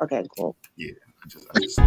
Okay, cool. Yeah, I just.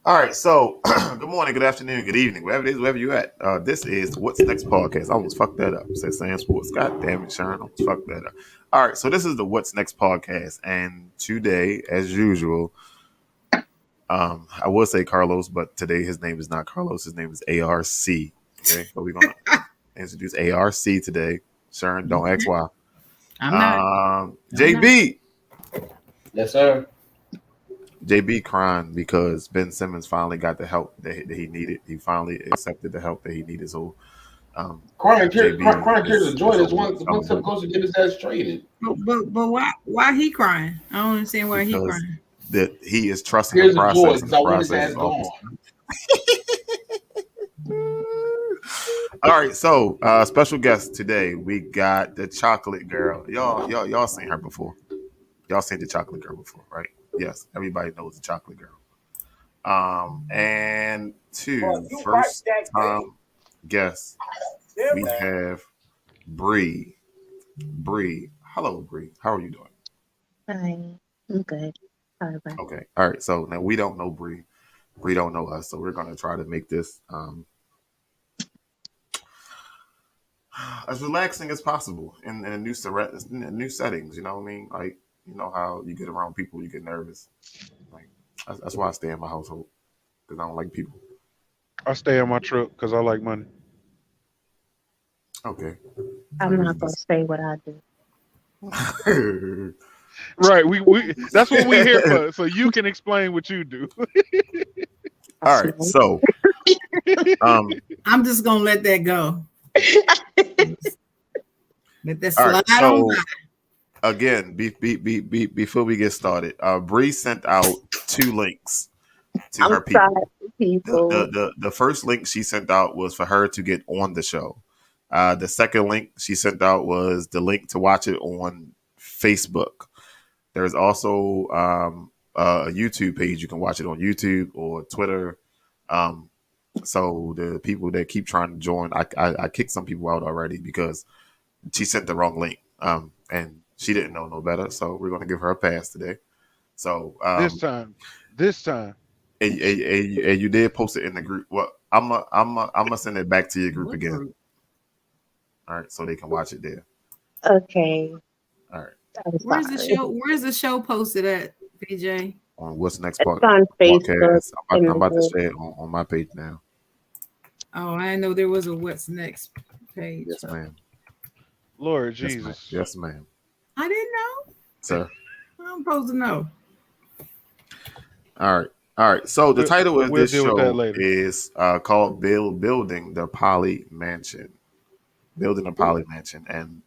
All right, so good morning, good afternoon, good evening, wherever it is, wherever you're at. This is What's Next podcast. I almost fucked that up. Said Sam Sports. God damn it, Sharon. I almost fucked that up. All right, so this is the What's Next podcast. And today, as usual, I will say Carlos, but today his name is not Carlos. His name is ARC. Okay, but we're going to introduce ARC today. Sharon, don't ask why. I'm not. JB. Yes, sir. JB crying because Ben Simmons finally got the help that he needed. He finally accepted the help that he needed. So, crying tears of joy is one step closer to get his ass traded. But why he crying? I don't understand why he crying. That he is trusting Tears the of process. joy because I want his ass gone. All right, so special guest today. We got the chocolate girl. Y'all seen her before. Y'all seen the chocolate girl before, right? Yes, everybody knows the chocolate girl. And first time guests, we have Bree. Bree, hello, Bree. How are you doing? Hi, I'm good. Sorry, bye. Okay, all right. So now we don't know Bree. Bree don't know us, so we're gonna try to make this as relaxing as possible in new settings. You know what I mean? Like, you know how you get around people, you get nervous. Like that's why I stay in my household, because I don't like people. I stay in my truck because I like money. Okay. I'm not gonna say what I do. Right. We that's what we're here for. So you can explain what you do. All right. So I'm just gonna let that go. Let that slide right, so, on by. Again, before we get started, Bree sent out 2 links to her people. The first link she sent out was for her to get on the show. The second link she sent out was the link to watch it on Facebook. There's also a YouTube page. You can watch it on YouTube or Twitter. So the people that keep trying to join, I kicked some people out already because she sent the wrong link. And she didn't know no better, so we're gonna give her a pass today. So this time, and you did post it in the group. Well, I'm gonna send it back to your group again. Group? All right, so they can watch it there. Okay. All right. Where's the show? Where's the show posted at, PJ? On What's Next It's on Facebook. I'm about to share it on my page now. Oh, I know there was a What's Next page. Yes, ma'am. Lord Yes, Jesus. Yes, ma'am. I didn't know. Sir. I'm supposed to know. All right. So the title of this deal with show that later. is called Building the Poly Mansion. Building a Poly Mansion. And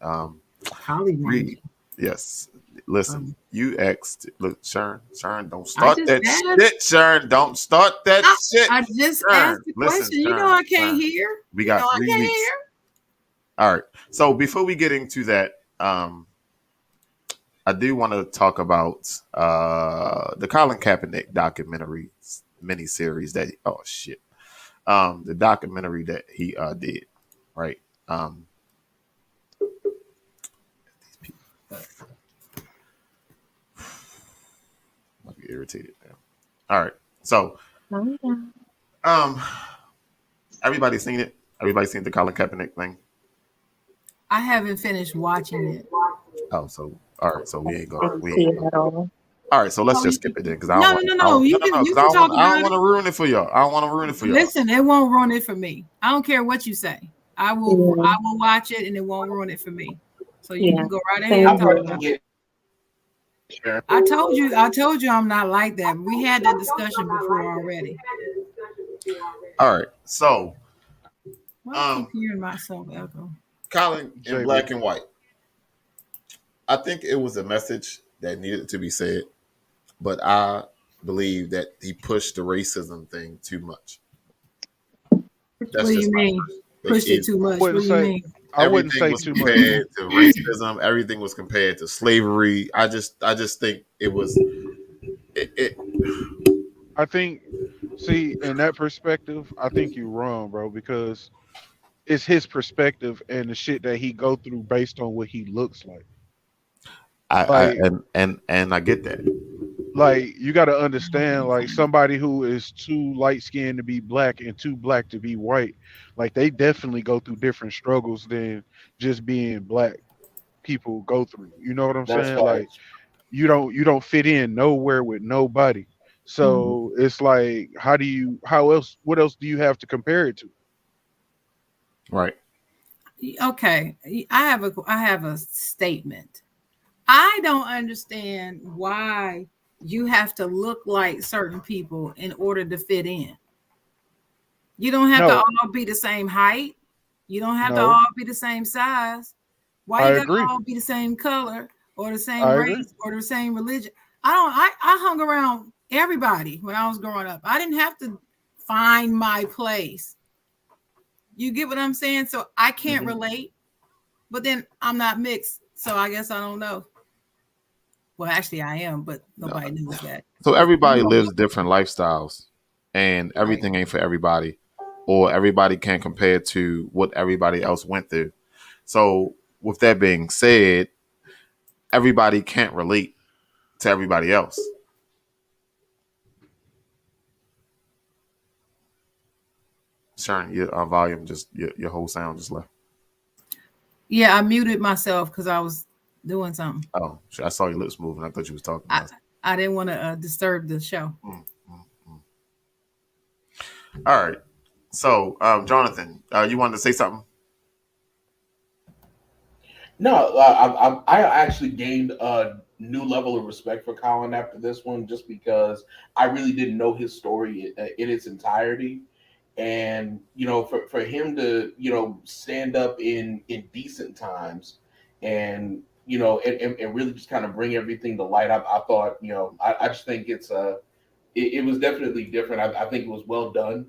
Poly Mansion. Yes. Listen, you asked. Look, Sharon, don't start that shit. Sharon, don't start that shit. I just asked the question. You know I can't hear. We got 3 weeks. All right. So before we get into that, I do want to talk about the Colin Kaepernick documentary miniseries that the documentary that he did, right? These people, I'll be irritated now. All right, so everybody seen it? Everybody seen the Colin Kaepernick thing? I haven't finished watching it. Oh, so all right, so we ain't going. All right, so let's just skip it then, because I No. You can talk about it. I don't want to ruin it for y'all. Listen, it won't ruin it for me. I don't care what you say. I will watch it, and it won't ruin it for me. So you can go right ahead and talk about it. I told you I'm not like that. We had that discussion before already. All right, so Why do I keep hearing myself echo? Colin in black and white. I think it was a message that needed to be said. but I believe that he pushed the racism thing too much. What That's do just you my mean? like Pushed it too much. What Wouldn't do you say mean? I wouldn't everything say was too much. compared to racism. Everything was compared to slavery. I just think it was. It I think, see, in that perspective, I think you're wrong, bro, because it's his perspective and the shit that he go through based on what he looks like. I Like, and I get that. you got to understand, like somebody who is too light skinned to be black and too black to be white, like they definitely go through different struggles than just being black people go through. You know what I'm That's saying? Like facts. you don't fit in nowhere with nobody. So it's like, what else do you have to compare it to? Right. Okay, I have a statement. I don't understand why you have to look like certain people in order to fit in. You don't have to No, all be the same height. You don't have to no, all be the same size. Why I you gotta agree. all be the same color or the same I agree. race or the same religion? I hung around everybody when I was growing up. I didn't have to find my place. You get what I'm saying? So I can't relate, but then I'm not mixed. So I guess I don't know. Well, actually I am, but nobody knows that. So But everybody lives different lifestyles, and right. everything ain't for everybody, or everybody can't compare to what everybody else went through. So, with that being said, everybody can't relate to everybody else. Sharon, your volume just your whole sound just left. Yeah, I muted myself because I was doing something. Oh, I saw your lips moving. I thought you was talking about. I didn't want to disturb the show. All right. So, Jonathan, you wanted to say something? No, I actually gained a new level of respect for Colin after this one, just because I really didn't know his story in its entirety, and for him to stand up in decent times, and and really just kind of bring everything to light. I thought I just think it was definitely different. I think it was well done.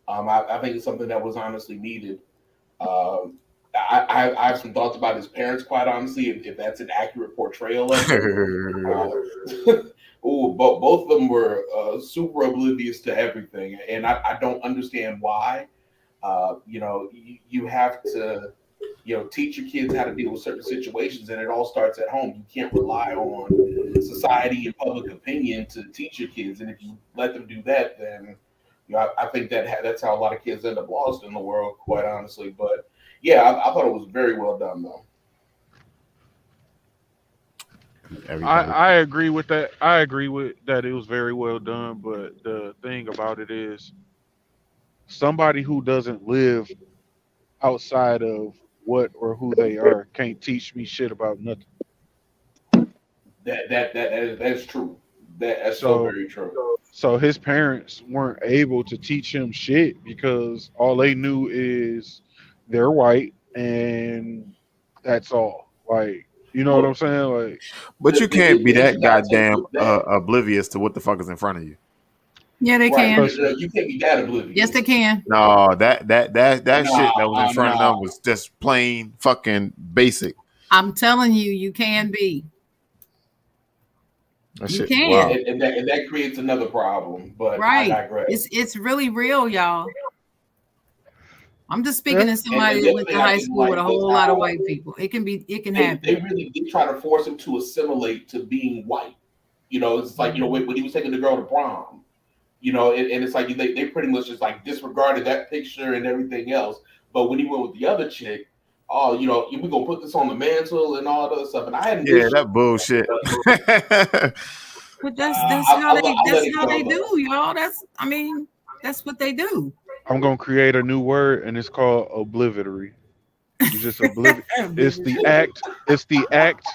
I think it's something that was honestly needed. Um, I have some thoughts about his parents, quite honestly, if that's an accurate portrayal of them. But both of them were super oblivious to everything, and I don't understand why. You have to, teach your kids how to deal with certain situations, and it all starts at home. You can't rely on society and public opinion to teach your kids, and if you let them do that, then I think that's how a lot of kids end up lost in the world, quite honestly. But yeah, I thought it was very well done, though. I agree with that. I agree with that. It was very well done. But the thing about it is, somebody who doesn't live outside of what or who they are can't teach me shit about nothing. That's true. That's so So very true. so his parents weren't able to teach him shit because all they knew is they're white and that's all. Like, you know what I'm Well, saying? Like, But you can't be they that just got to take goddamn with that. oblivious to what the fuck is in front of you. Yeah, they Right. can. You can't be that oblivious. Yes, they can. No, that Nah, shit that was in front of nah. them was just plain fucking basic. I'm telling you, you can be. That You shit. can. Wow. And that creates another problem, but I Right. digress. It's really real, y'all. I'm just speaking yeah. as somebody And that the went other to thing I high didn't school with like a was whole lot of how white people. It can they happen. really did try to force him to assimilate to being white. It's like, when he was taking the girl to prom, and it's like they pretty much just like disregarded that picture and everything else. But when he went with the other chick, oh, we're gonna put this on the mantle and all that other stuff. And I had an Yeah, issue. that bullshit. But that's I let it how go they do, though. y'all. That's what they do. I'm gonna create a new word and it's called oblivatory. You just oblivious. It's the act. It's the act.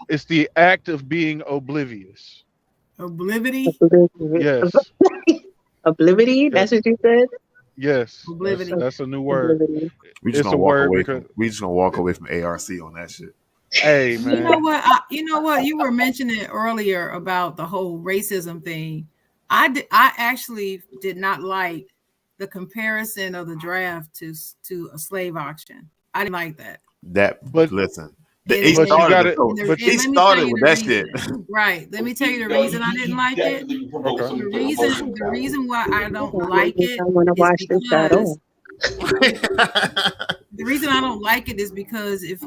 It's the act of being oblivious. Oblivion. Yes. Oblivion? Yeah. That's what you said? Yes. That's Oblivion. that's a new word. Oblivion. We just It's gonna a walk word away because from we just gonna walk away from ARC on that shit. Hey man. You know what? You were mentioning earlier about the whole racism thing. I actually did not like the comparison of the draft to a slave auction. I didn't like that. Listen. He started with that shit. Right. Let me tell you the reason I didn't like it. The reason why I don't like it. I want to watch this at all. The reason I don't like it is because if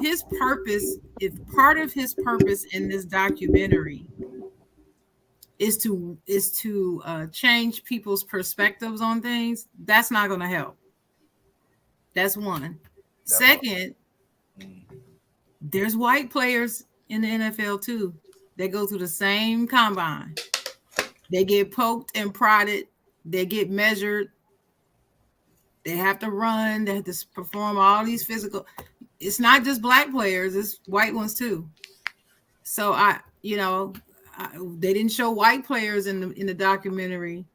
part of his purpose in this documentary is to change people's perspectives on things, that's not going to help. That's one. Second, there's white players in the NFL too. They go through the same combine. They get poked and prodded. They get measured. They have to run. They have to perform all these physical. It's not just black players. It's white ones too. So they didn't show white players in the documentary.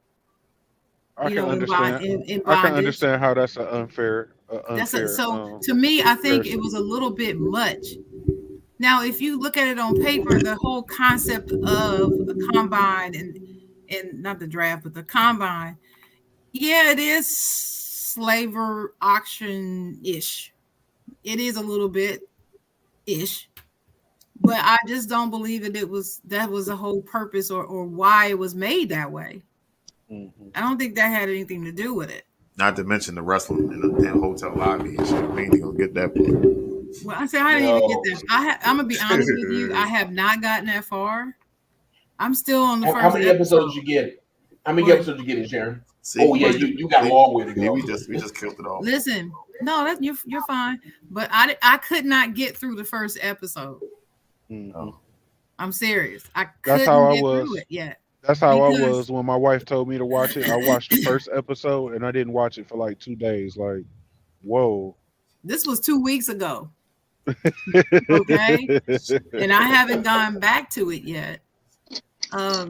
I can understand how that's an unfair. To me, I think it was a little bit much. Now, if you look at it on paper, the whole concept of the combine and not the draft, but the combine, yeah, it is slaver auction-ish. It is a little bit ish, but I just don't believe that was the whole purpose or why it was made that way. Mm-hmm. I don't think that had anything to do with it. Not to mention the wrestling in the hotel lobby and shit. We ain't gonna get that part. Well, I said I didn't even get that. I'm gonna be honest with you. I have not gotten that far. I'm still on the first. How many episodes you get? How many episodes you getting, Sharon? You got a long way to go. We just killed it all. Listen, no, you're fine. But I could not get through the first episode. Mm-hmm. I'm serious. I couldn't get through it yet. That's how I was when my wife told me to watch it. I watched the first episode and I didn't watch it for like 2 days. Like, whoa. This was 2 weeks ago. Okay. And I haven't gone back to it yet. I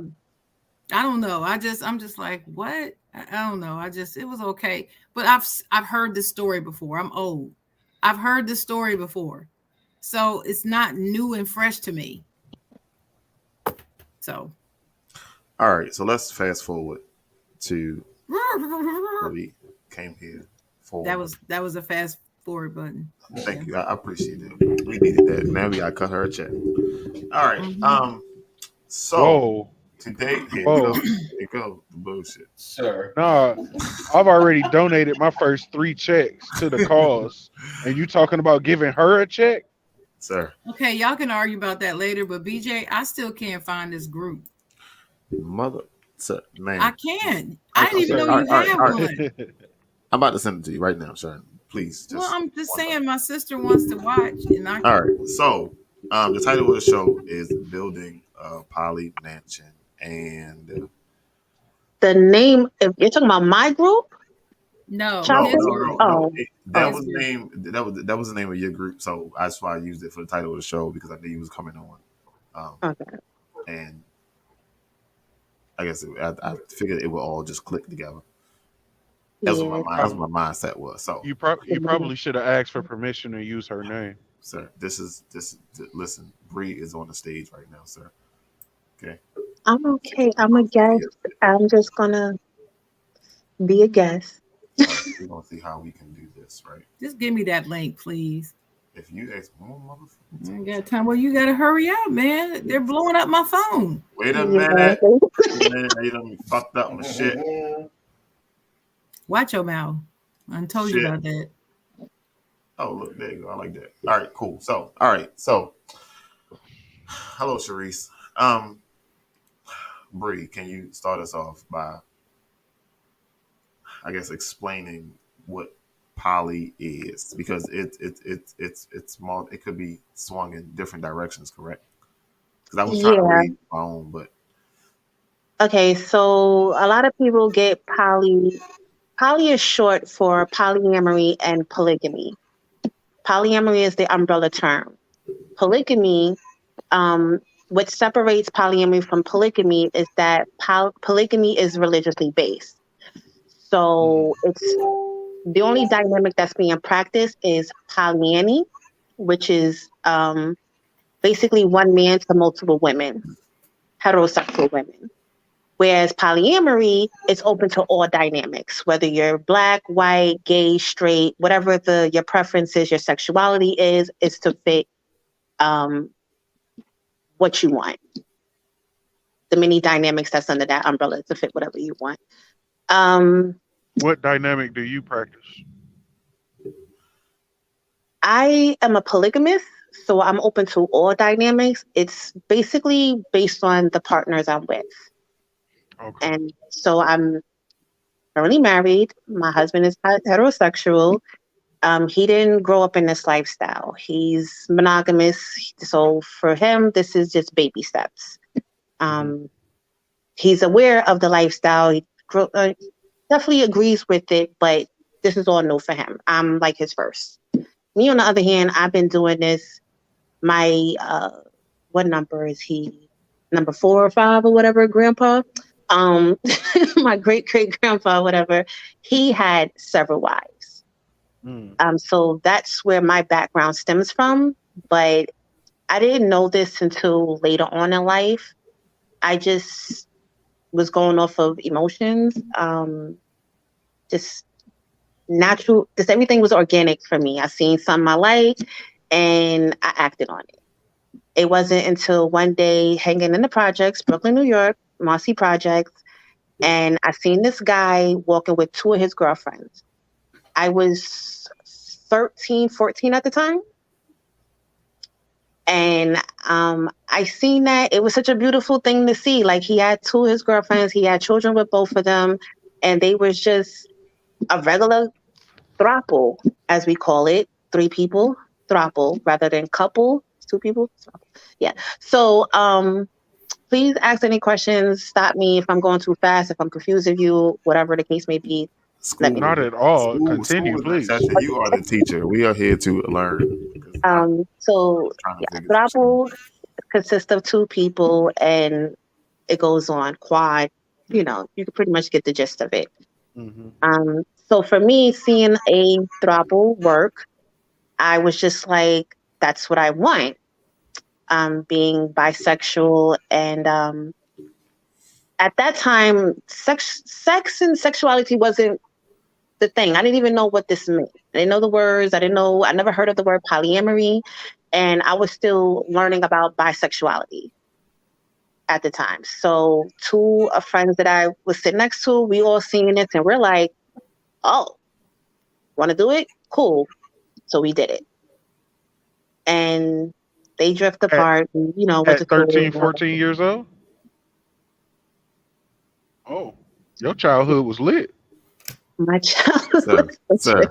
don't know. I'm just like, what? I don't know. It was okay. But I've heard this story before. I'm old. I've heard this story before. So it's not new and fresh to me. So. All right. So let's fast forward to where we came here for. That was a fast forward button. Thank you. I appreciate it. We needed that. Now we gotta cut her a check. All right. Mm-hmm. So today, here you go. The bullshit, sir. No, I've already donated my first 3 checks to the cause, and you talking about giving her a check, sir? Okay, y'all can argue about that later, but BJ, I still can't find this group. Sir, man, I can't. I didn't even know you had one. I'm about to send it to you right now, Sharon. Please. Well, I'm just saying, my sister wants to watch, and I. All right. So, the title of the show is "Building a Poly Mansion," and the name. If you're talking about my group, no. That was the name of your group. So that's why I used it for the title of the show because I knew you was coming on. Okay. And I guess I figured it would all just click together. That's what my mindset was. So you probably should have asked for permission to use her name, sir. Listen, Bree is on the stage right now, sir. Okay. I'm okay. I'm a guest. I'm just gonna be a guest. We're gonna see how we can do this, right? Just give me that link, please. If you ask more motherfuckers, I got time. Well, you gotta hurry up, man. They're blowing up my phone. Wait a minute. They done fucked up my shit. Watch your mouth. I told you about that. Oh, look, there you go. I like that. All right, cool. So, hello, Sharice. Bree, can you start us off by, I guess, explaining what poly is? Because it's small. It could be swung in different directions, correct? Because I was trying to read my own, but okay. So a lot of people get poly. Poly is short for polyamory and polygamy. Polyamory is the umbrella term. Polygamy, what separates polyamory from polygamy is that polygamy is religiously based. So it's the only dynamic that's being practiced is polyany, which is basically one man to multiple women, heterosexual women. Whereas polyamory is open to all dynamics, whether you're black, white, gay, straight, whatever your preference is, your sexuality is to fit um, what you want. The many dynamics that's under that umbrella to fit whatever you want. What dynamic do you practice? I am a polygamist, so I'm open to all dynamics. It's basically based on the partners I'm with. Okay. And so I'm currently married. My husband is heterosexual. He didn't grow up in this lifestyle. He's monogamous. So for him, this is just baby steps. He's aware of the lifestyle. He definitely agrees with it, but this is all new for him. I'm like his first. Me, on the other hand, I've been doing this. My, what number is he? Number 4 or 5 or whatever, grandpa? My great grandpa, whatever, he had several wives. So that's where my background stems from. But I didn't know this until later on in life. I just was going off of emotions. Just natural, just everything was organic for me. I seen something I liked and I acted on it. It wasn't until one day hanging in the projects, Brooklyn, New York, Marcy Projects, and I seen this guy walking with 2 of his girlfriends. I was 13, 14 at the time. And I seen that. It was such a beautiful thing to see. Like, he had 2 of his girlfriends. He had children with both of them. And they was just a regular throuple, as we call it. 3 people, throuple, rather than couple. 2 people, throuple. Yeah. So please ask any questions. Stop me if I'm going too fast, if I'm confusing you, whatever the case may be. Let me know. Not at all. Continue, please. You are the teacher. We are here to learn. So yeah, throuple consists of 2 people, and it goes on quad. You know, you can pretty much get the gist of it. So for me, seeing a throuple work, I was just like, that's what I want. Being bisexual, and at that time, sex and sexuality wasn't the thing. I didn't even know what this meant. I didn't know the words. I never heard of the word polyamory, and I was still learning about bisexuality at the time. So 2 friends that I was sitting next to, we all seeing this, and we're like, oh, want to do it? Cool. So we did it. And they drift apart, and, you know, at 13, 14 years old? Oh, your childhood was lit. My childhood. Sir.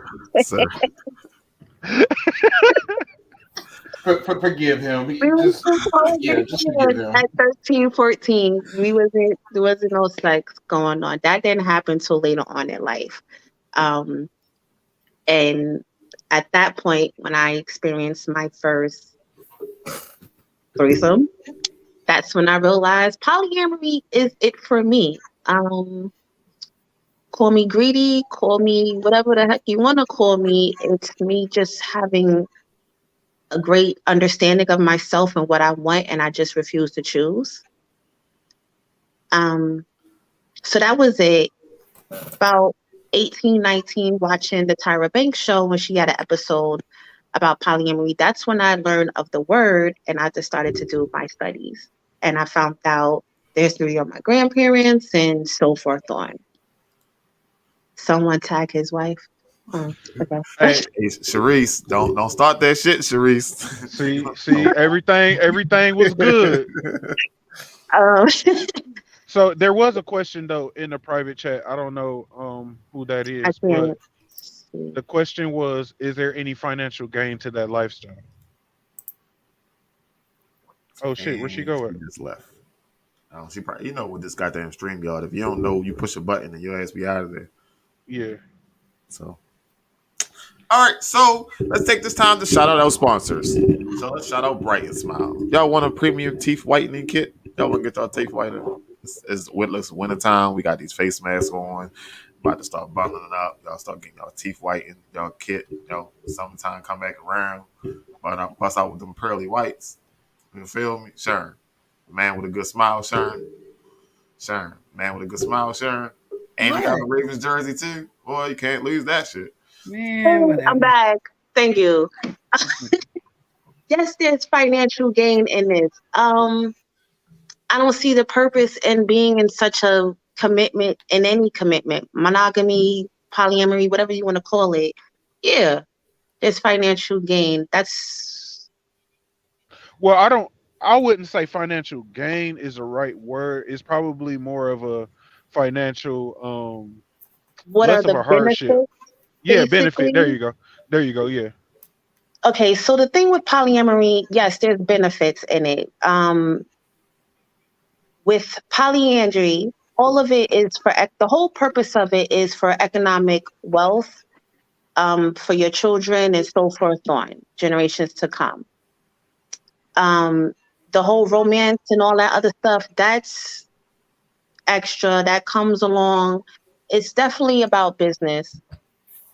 Forgive him. Just forgive him. At 13, 14, there wasn't no sex going on. That didn't happen till later on in life. And at that point, when I experienced my first threesome, that's when I realized polyamory is it for me. Call me greedy, call me whatever the heck you want to call me. It's me just having a great understanding of myself and what I want, and I just refuse to choose. So that was it. About 18, 19, watching the Tyra Banks show when she had an episode about polyamory. That's when I learned of the word, and I just started to do my studies. And I found out the history of my grandparents and so forth on. Someone tag his wife. Oh, okay. Hey, Sharice, don't start that shit, Sharice. See, everything was good. So there was a question though in the private chat. I don't know who that is, but the question was: is there any financial gain to that lifestyle? Oh shit, where'd she go? She just left. She probably, with this goddamn StreamYard, if you don't know, you push a button and your ass be out of there. Yeah. So, all right. So let's take this time to shout out our sponsors. So let's shout out Bright and Smile. Y'all want a premium teeth whitening kit? Y'all want to get y'all teeth whitening? It's winter time. We got these face masks on. About to start bundling up. Y'all start getting y'all teeth whitened. Y'all kit. Summertime come back around. But I bust out with them pearly whites. You feel me? Sure. Man with a good smile, Sharon. Sure. Man with a good smile, Sharon. And he got a Ravens jersey too. Boy, you can't lose that shit. Man, whatever. I'm back. Thank you. Yes, there's financial gain in this. I don't see the purpose in being in such a commitment, in any commitment, monogamy, polyamory, whatever you want to call it. Yeah, there's financial gain. That's Well, I wouldn't say financial gain is the right word. It's probably more of a financial what are less of the a hardship. benefits, Yeah, benefit. basically. There you go. There you go. Yeah. Okay, so the thing with polyamory, yes, there's benefits in it. With polyandry, all of it is for the whole purpose of it is for economic wealth, for your children and so forth on generations to come. Um, the whole romance and all that other stuff, that's extra, that comes along. It's definitely about business,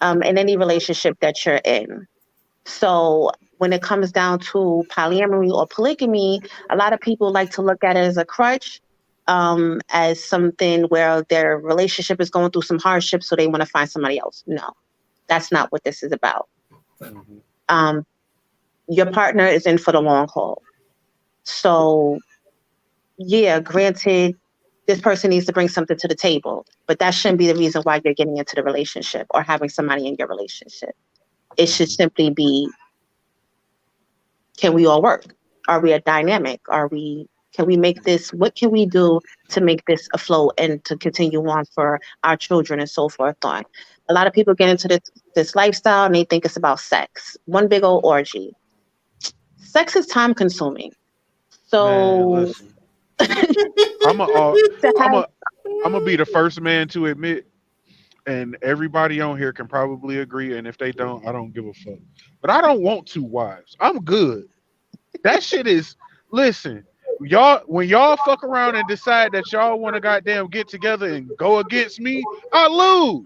in any relationship that you're in. So when it comes down to polyamory or polygamy, a lot of people like to look at it as a crutch, as something where their relationship is going through some hardship, so they want to find somebody else. No, that's not what this is about. Mm-hmm. Um, your partner is in for the long haul. So, yeah, granted, this person needs to bring something to the table, but that shouldn't be the reason why you're getting into the relationship or having somebody in your relationship. It should simply be, can we all work? Are we a dynamic? Can we make this, what can we do to make this afloat and to continue on for our children and so forth on? A lot of people get into this lifestyle and they think it's about sex. One big old orgy. Sex is time consuming. Man, So listen. I'm a to I'm have a I'm gonna be the first man to admit, and everybody on here can probably agree. And if they don't, I don't give a fuck. But I don't want two wives. I'm good. That shit is. Listen, y'all. When y'all fuck around and decide that y'all want to goddamn get together and go against me, I lose.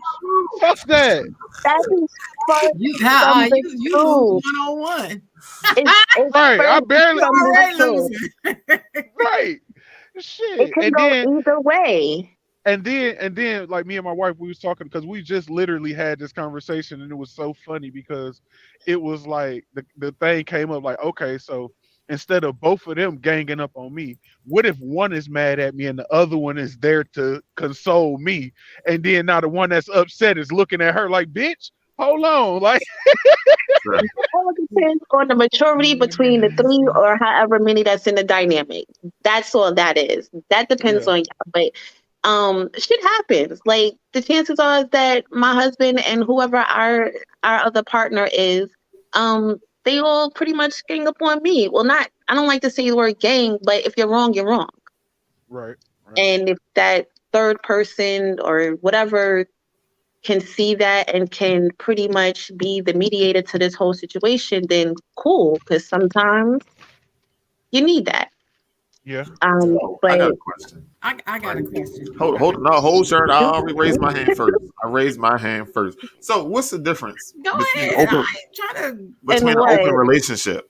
Fuck that. that is first from the You lose truth. 1-on-1. It's Right. I first barely. You from the already truth. losing. Right. It Shit. can go either way. And then like me and my wife, we was talking because we just literally had this conversation, and it was so funny because it was like the thing came up like, okay, so instead of both of them ganging up on me, what if one is mad at me and the other one is there to console me, and then now the one that's upset is looking at her like, bitch, hold on. Like, Sure. All depends on the maturity between the three or however many that's in the dynamic. That's all that is. That depends yeah. on y'all. But shit happens. Like the chances are that my husband and whoever our other partner is, they all pretty much gang up on me. Well, not I don't like to say the word gang, but if you're wrong, you're wrong. Right. Right. And if that third person or whatever can see that and can pretty much be the mediator to this whole situation, then cool. Because sometimes you need that. Yeah. So I But got a question. I got a question. Hold, Sharon. I already raised my hand first. I raised my hand first. So what's the difference Go between ahead. I ain't trying to. in an open what? relationship,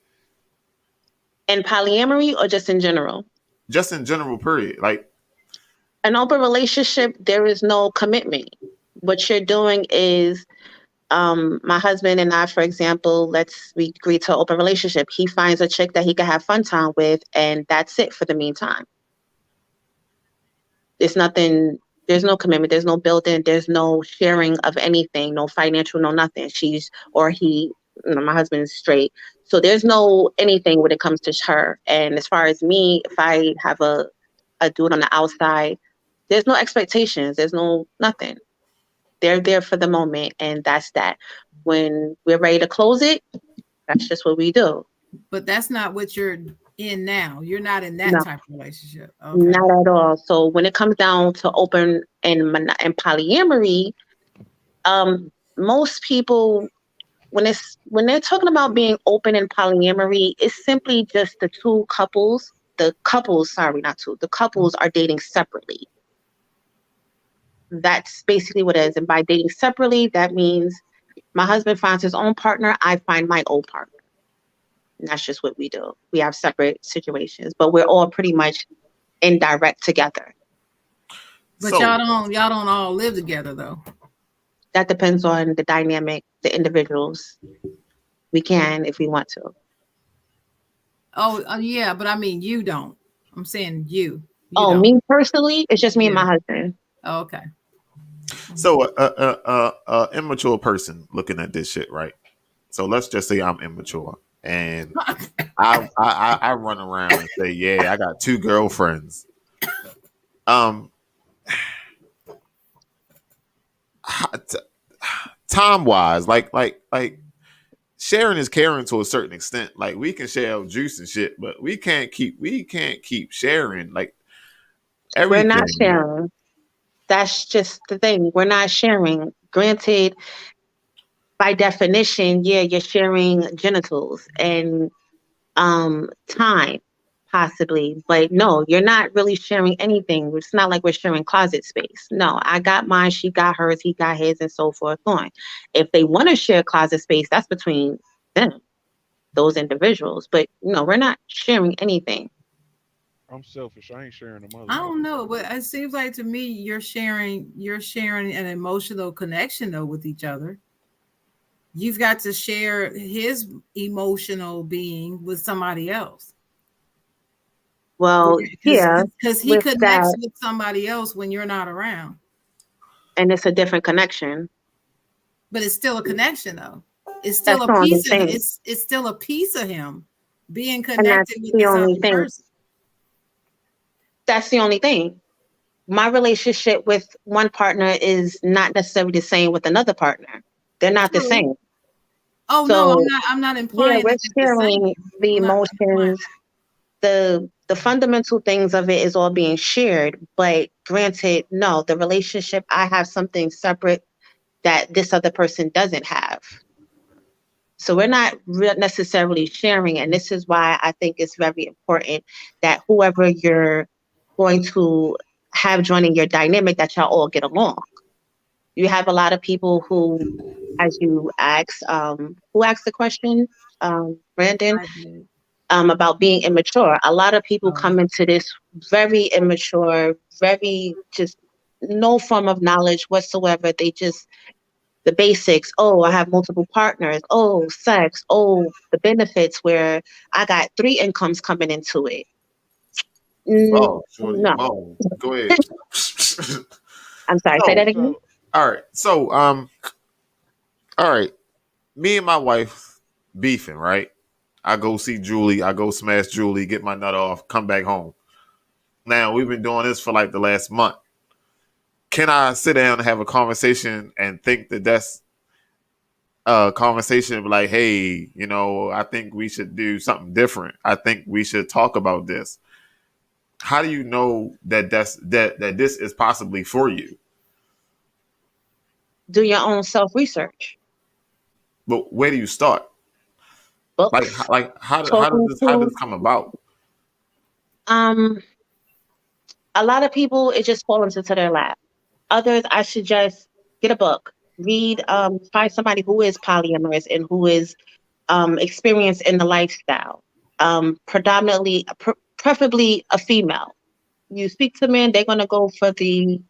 In polyamory or just in general? just in general, period? Like, An open relationship, there is no commitment. What you're doing is, my husband and I, for example, we agree to an open relationship. He finds a chick that he can have fun time with, and that's it for the meantime. There's nothing, there's no commitment, there's no building, there's no sharing of anything, no financial, no nothing. She's or he, my husband is straight. So there's no anything when it comes to her. And as far as me, if I have a dude on the outside, there's no expectations, there's no nothing. They're there for the moment, and that's that. When we're ready to close it, that's just what we do. But that's not what you're in now. You're not in that No, type of relationship. Okay. not at all. So when it comes down to open and polyamory, most people when they're talking about being open in polyamory, it's simply just the two couples. The couples, sorry, not two. The couples are dating separately. That's basically what it is. And by dating separately, that means my husband finds his own partner. I find my own partner. And that's just what we do. We have separate situations, but we're all pretty much indirect together. But y'all don't all live together though. That depends on the dynamic, the individuals. We can if we want to. Oh, yeah, but I mean you don't. I'm saying you. Oh, me personally, it's just me and my husband. Oh, okay. So immature person looking at this shit, right? So let's just say I'm immature and I run around and say, yeah, I got 2 girlfriends. Time wise, like sharing is caring to a certain extent. Like we can share juice and shit, but we can't keep sharing like everything. We're not sharing. That's just the thing. We're not sharing. Granted, by definition, yeah, you're sharing genitals and time, possibly. But no, you're not really sharing anything. It's not like we're sharing closet space. No, I got mine, she got hers, he got his, and so forth on. If they want to share closet space, that's between them, those individuals. But no, we're not sharing anything. I'm selfish. I ain't sharing the mother. I don't know, but it seems like to me you're sharing an emotional connection though with each other. You've got to share his emotional being with somebody else. Well, because he connects with somebody else when you're not around, and it's a different connection. But it's still a connection, though. It's still a piece of it's still a piece of him being connected with this other person. That's the only thing. My relationship with one partner is not necessarily the same with another partner. They're not the same. Oh, so, no, I'm not implying we're sharing the emotions. The fundamental things of it is all being shared, but granted, no, the relationship, I have something separate that this other person doesn't have. So we're not necessarily sharing, and this is why I think it's very important that whoever you're going to have joining your dynamic, that y'all all get along. You have a lot of people who, as you asked, who asked the question? Brandon, about being immature. A lot of people come into this very immature, very just no form of knowledge whatsoever. They just, the basics. Oh, I have multiple partners. Oh, sex. Oh, the benefits where I got 3 incomes coming into it. No. Go ahead. I'm sorry, say that again. All right. So, all right. Me and my wife beefing, right? I go see Julie. I go smash Julie, get my nut off, come back home. Now, we've been doing this for like the last month. Can I sit down and have a conversation and think that that's a conversation of like, hey, I think we should do something different. I think we should talk about this. How do you know that that this is possibly for you? Do your own self-research. But where do you start? Books. Like how does this come about? A lot of people, it just falls into their lap. Others, I suggest get a book, read, find somebody who is polyamorous and who is experienced in the lifestyle. Predominantly, preferably a female. You speak to men, they're gonna go for the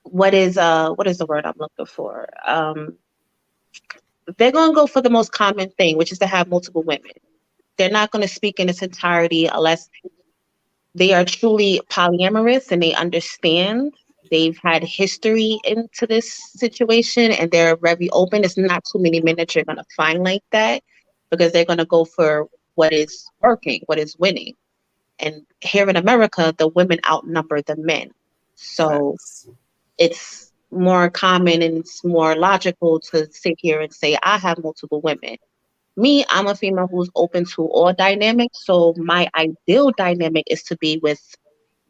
what is the word I'm looking for? They're gonna go for the most common thing, which is to have multiple women. They're not gonna speak in its entirety unless they are truly polyamorous and they understand. They've had history into this situation and they're very open. It's not too many men that you're going to find like that because they're going to go for what is working, what is winning. And here in America, the women outnumber the men. So it's more common and it's more logical to sit here and say, I have multiple women. Me, I'm a female who's open to all dynamics. So my ideal dynamic is to be with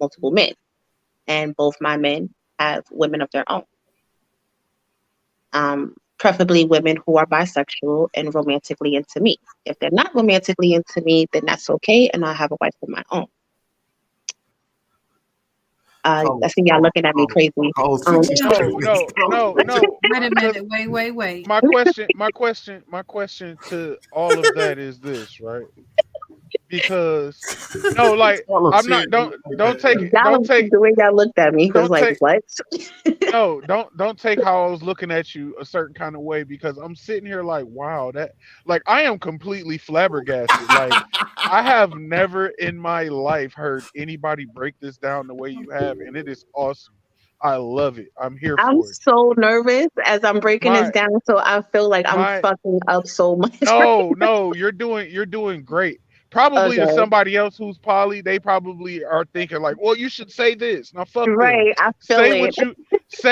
multiple men. And both my men have women of their own. Preferably women who are bisexual and romantically into me. If they're not romantically into me, then that's okay. And I have a wife of my own. I see y'all looking at me crazy. No. Wait a minute. Wait. My question to all of that is this, right? Because no, like I'm not. Don't take the way y'all looked at me was don't like, take what? no, don't take how I was looking at you a certain kind of way, because I'm sitting here like, wow, that, like, I am completely flabbergasted. Like, I have never in my life heard anybody break this down the way you have, and it is awesome. I love it. I'm here I'm for it. so nervous as I'm breaking this My down, so I feel like I'm my fucking up so much. no, you're doing great. Probably to Okay. somebody else who's poly, they probably are thinking like, well, you should say this. Now fuck them. Right, I feel Say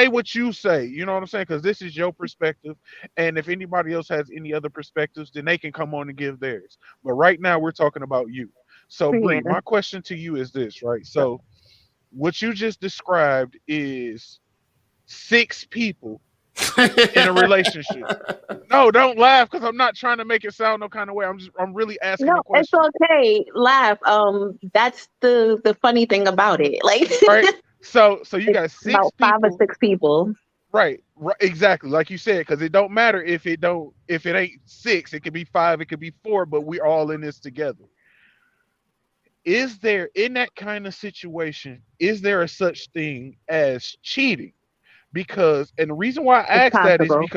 it. what you say. You know what I'm saying? Because this is your perspective. And if anybody else has any other perspectives, then they can come on and give theirs. But right now we're talking about you. So Bree, Yeah. my question to you is this, right? So what you just described is 6 people in a relationship. No, don't laugh, because I'm not trying to make it sound no kind of way. I'm really asking No, a it's question. okay. Laugh. That's the funny thing about it. Like Right? So you it's got six about 5 or people. 6 people. Right, exactly, like you said, because it don't matter if it ain't 6, it could be 5, it could be 4, but we're all in this together. Is there, in that kind of situation, is there a such thing as cheating? Because, and the reason why I It's ask that is possible.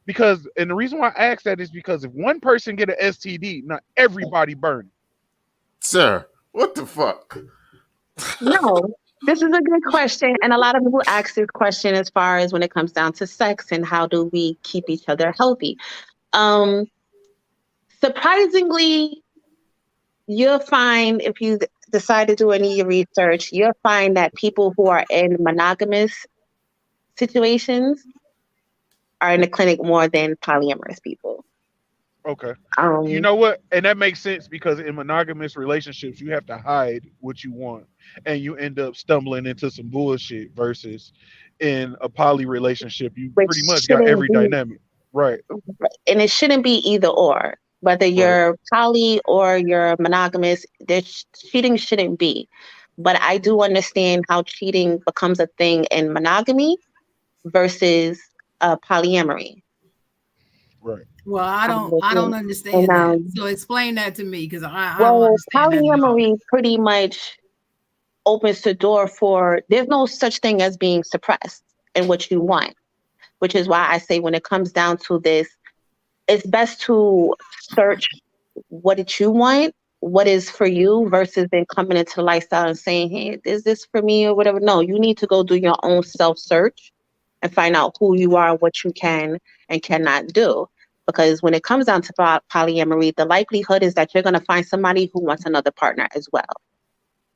because and the reason why I ask that is because if one person get an STD, not everybody burning. Sir, what the fuck? No, this is a good question. And a lot of people ask this question as far as when it comes down to sex and how do we keep each other healthy. Um, Surprisingly, you'll find if you decide to do any research, you'll find that people who are in monogamous situations are in the clinic more than polyamorous people. Okay. You Um, know what? And that makes sense, because in monogamous relationships, you have to hide what you want, and you end up stumbling into some bullshit, versus in a poly relationship, you which pretty much got shouldn't every be, dynamic. Right. and it shouldn't be either or. Whether Right. you're poly or you're monogamous, cheating shouldn't be. But I do understand how cheating becomes a thing in monogamy versus polyamory. Right. Well, I don't And understand that. So explain that to me, because I don't well, understand that at all. polyamory pretty much opens the door for there's no such thing as being suppressed in what you want, which is why I say when it comes down to this, it's best to search what did you want, what is for you, versus then coming into the lifestyle and saying, hey, is this for me or whatever. No, you need to go do your own self search and find out who you are, what you can and cannot do. Because when it comes down to polyamory, the likelihood is that you're going to find somebody who wants another partner as well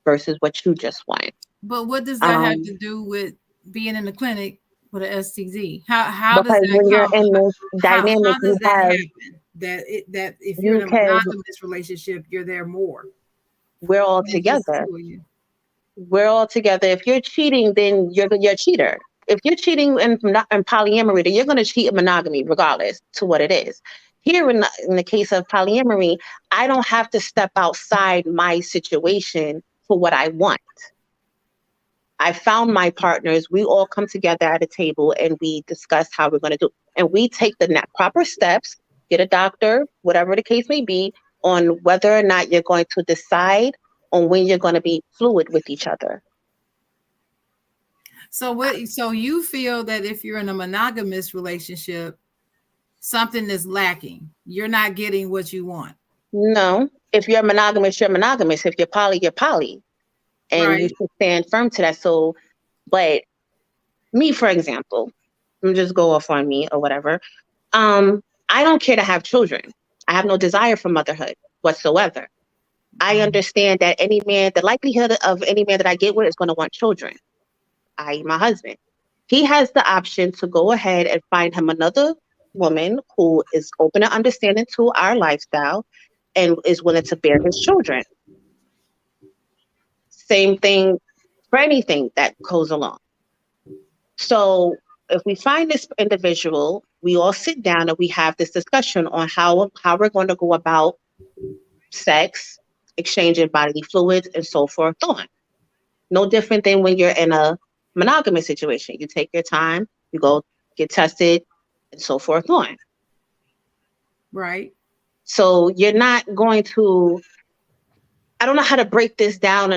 versus what you just want. But what does that have to do with being in the clinic with an STD? How does Because that when you're come? in this dynamic, How does that happen? That if you're you in a can, monogamous relationship, you're there more. we're all It's just together. two of you. We're all together. If you're cheating, then you're a cheater. If you're cheating in polyamory, then you're going to cheat in monogamy, regardless to what it is. Here, in the case of polyamory, I don't have to step outside my situation for what I want. I found my partners. We all come together at a table and we discuss how we're going to do. And we take the proper steps, get a doctor, whatever the case may be, on whether or not you're going to decide on when you're going to be fluid with each other. So you feel that if you're in a monogamous relationship, something is lacking. You're not getting what you want. No. If you're monogamous, you're monogamous. If you're poly, you're poly. And you should stand firm to that. So, but me, for example, let me just go off on me or whatever. I don't care to have children. I have no desire for motherhood whatsoever. I understand that the likelihood of any man that I get with is going to want children, i.e. my husband. He has the option to go ahead and find him another woman who is open and understanding to our lifestyle and is willing to bear his children. Same thing for anything that goes along. So if we find this individual, we all sit down and we have this discussion on how we're going to go about sex, exchanging bodily fluids, and so forth on. No different than when you're in a monogamous situation. You take your time, you go get tested, and so forth on. Right. So you're not going to, I don't know how to break this down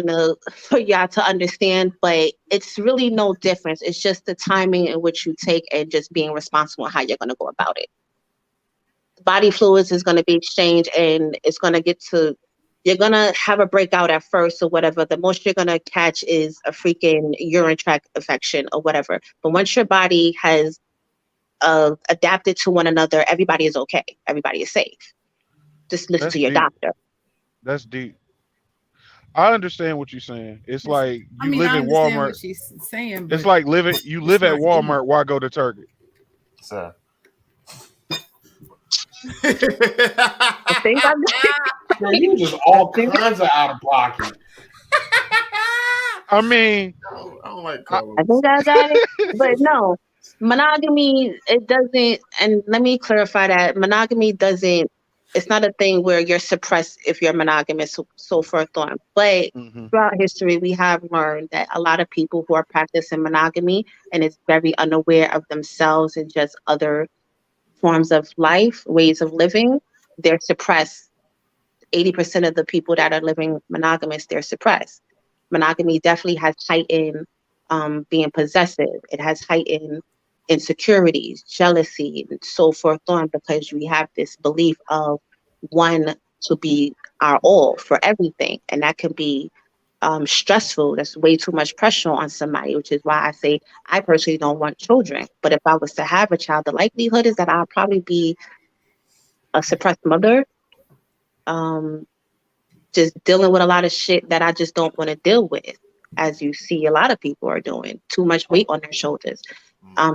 for y'all to understand, but it's really no difference. It's just the timing in which you take and just being responsible how you're going to go about it. Body fluids is going to be exchanged, and it's going to you're going to have a breakout at first or whatever. The most you're going to catch is a freaking urine tract infection or whatever. But once your body has adapted to one another, everybody is okay. Everybody is safe. Just listen That's to your deep. doctor. That's deep. I understand what you're saying. It's like I you mean, live I in understand Walmart. what she's saying, It's but like you it's live at not deep. Walmart. Why go to Target? Sir. I think Girl, you just all kinds of out of pocket. I mean, I don't like I colors. think I got it. But no, monogamy, it doesn't, and let me clarify that monogamy doesn't, it's not a thing where you're suppressed if you're monogamous, so forth on. But mhm. throughout history, we have learned that a lot of people who are practicing monogamy and is very unaware of themselves and just other forms of life, ways of living, they're suppressed. 80% of the people that are living monogamous, they're suppressed. Monogamy definitely has heightened being possessive. It has heightened insecurities, jealousy, and so forth on, because we have this belief of one to be our all for everything. And that can be stressful. That's way too much pressure on somebody, which is why I say I personally don't want children. But if I was to have a child, the likelihood is that I'll probably be a suppressed mother, um, just dealing with a lot of shit that I just don't want to deal with, as you see a lot of people are doing, too much weight on their shoulders.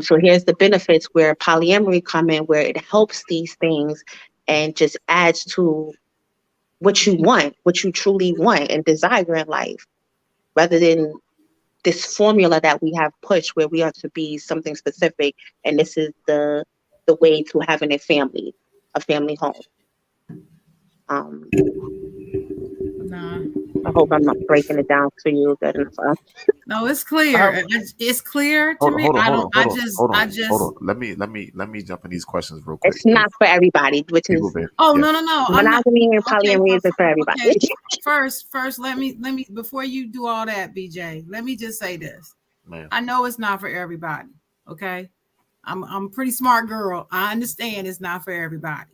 So here's the benefits where polyamory come in, where it helps these things and just adds to what you want, what you truly want and desire in life, rather than this formula that we have pushed where we are to be something specific, and this is the way to having a family home. Nah. I hope I'm not breaking it down for you good enough. No, it's clear. It's clear to me. Hold I on. just. Let me jump in these questions real quick. It's not for everybody, which People is been, Oh yeah. no. I'm not. monogamy and Okay, polyamory isn't for everybody. okay. First, let me before you do all that, BJ. Let me just say this. Man. I know it's not for everybody. Okay, I'm a pretty smart girl. I understand it's not for everybody.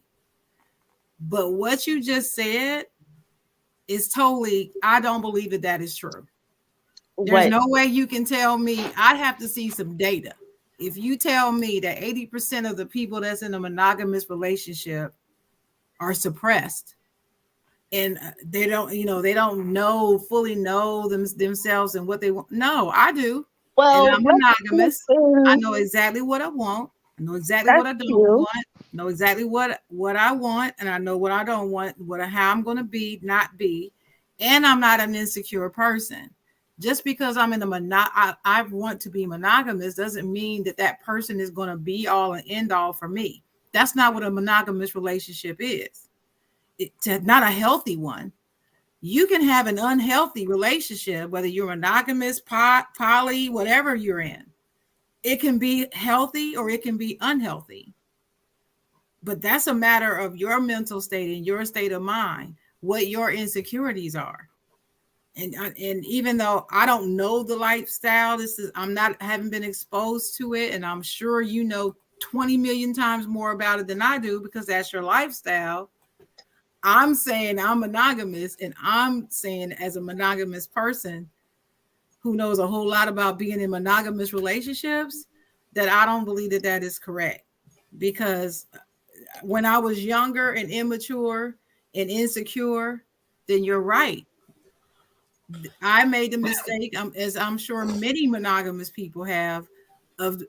But what you just said is totally. I don't believe that is true. There's no way you can tell me. I'd have to see some data. If you tell me that 80% of the people that's in a monogamous relationship are suppressed and they don't, they don't fully know themselves and what they want. No, I do. Well, and I'm monogamous. I know exactly what I want. I know exactly what I don't want. I know exactly what I want, and I know what I don't want, how I'm going to be, not be. And I'm not an insecure person. Just because I'm in I want to be monogamous doesn't mean that person is going to be all and end all for me. That's not what a monogamous relationship is. It's not a healthy one. You can have an unhealthy relationship, whether you're monogamous, poly, whatever you're in. It can be healthy or it can be unhealthy. But that's a matter of your mental state and your state of mind, what your insecurities are. And even though I don't know the lifestyle, haven't been exposed to it, and I'm sure you know 20 million times more about it than I do because that's your lifestyle. I'm saying I'm monogamous, and I'm saying as a monogamous person who knows a whole lot about being in monogamous relationships, that I don't believe that is correct. Because when I was younger and immature and insecure, then you're right. I made the mistake, as I'm sure many monogamous people have, of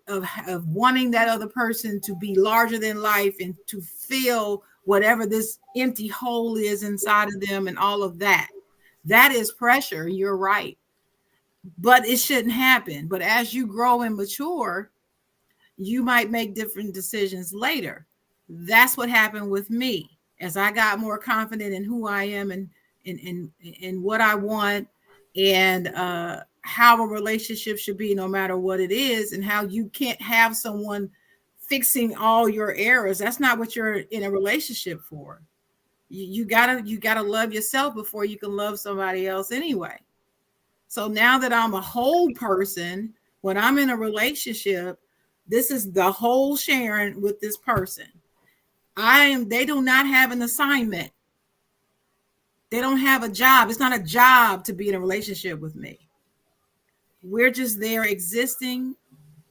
wanting that other person to be larger than life and to fill whatever this empty hole is inside of them and all of that. That is pressure. You're right. But it shouldn't happen. But as you grow and mature, you might make different decisions later. That's what happened with me. As I got more confident in who I am and in what I want, and how a relationship should be no matter what it is, and how you can't have someone fixing all your errors. That's not what you're in a relationship for. You gotta love yourself before you can love somebody else anyway. So now that I'm a whole person, when I'm in a relationship, this is the whole Sharon with this person. They do not have an assignment. They don't have a job. It's not a job to be in a relationship with me. We're just there existing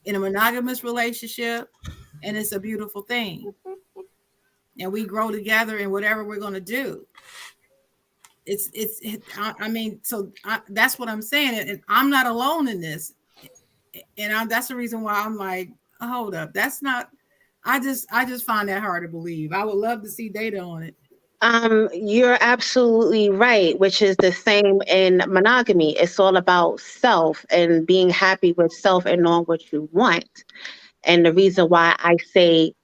in a monogamous relationship, and it's a beautiful thing. And we grow together in whatever we're going to do. That's what I'm saying. And I'm not alone in this. And that's the reason why I'm like, hold up. That's not, I just find that hard to believe. I would love to see data on it. You're absolutely right, which is the same in monogamy. It's all about self and being happy with self and knowing what you want. And the reason why I say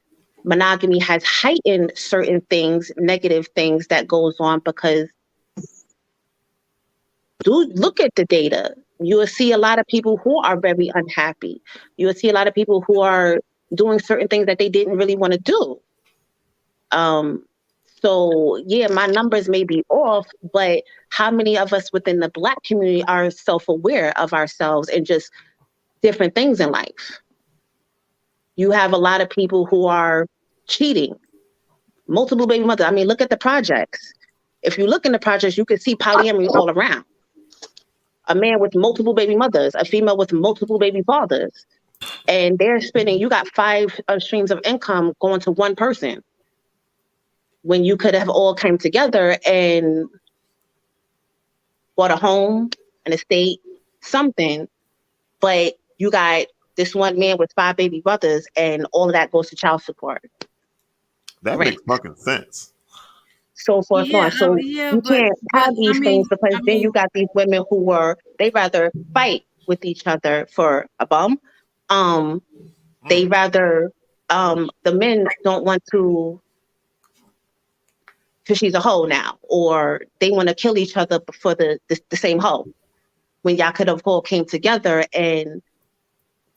monogamy has heightened certain things, negative things that goes on, because look at the data. You will see a lot of people who are very unhappy. You will see a lot of people who are doing certain things that they didn't really want to do. So yeah, my numbers may be off, but how many of us within the Black community are self-aware of ourselves and just different things in life? You have a lot of people who are cheating, multiple baby mothers. I mean, look at the projects. If you look in the projects, you can see polyamory all around. A man with multiple baby mothers, a female with multiple baby fathers. And they're spending, you got 5 streams of income going to one person, when you could have all come together and bought a home, an estate, something. But you got this one man with 5 baby brothers, and all of that goes to child support. That makes fucking sense. So forth and on. So you can't have these things, because then you got these women who they rather fight with each other for a bum. They rather, the men don't want to, because she's a hoe now, or they want to kill each other for the same hoe, when y'all could have all came together and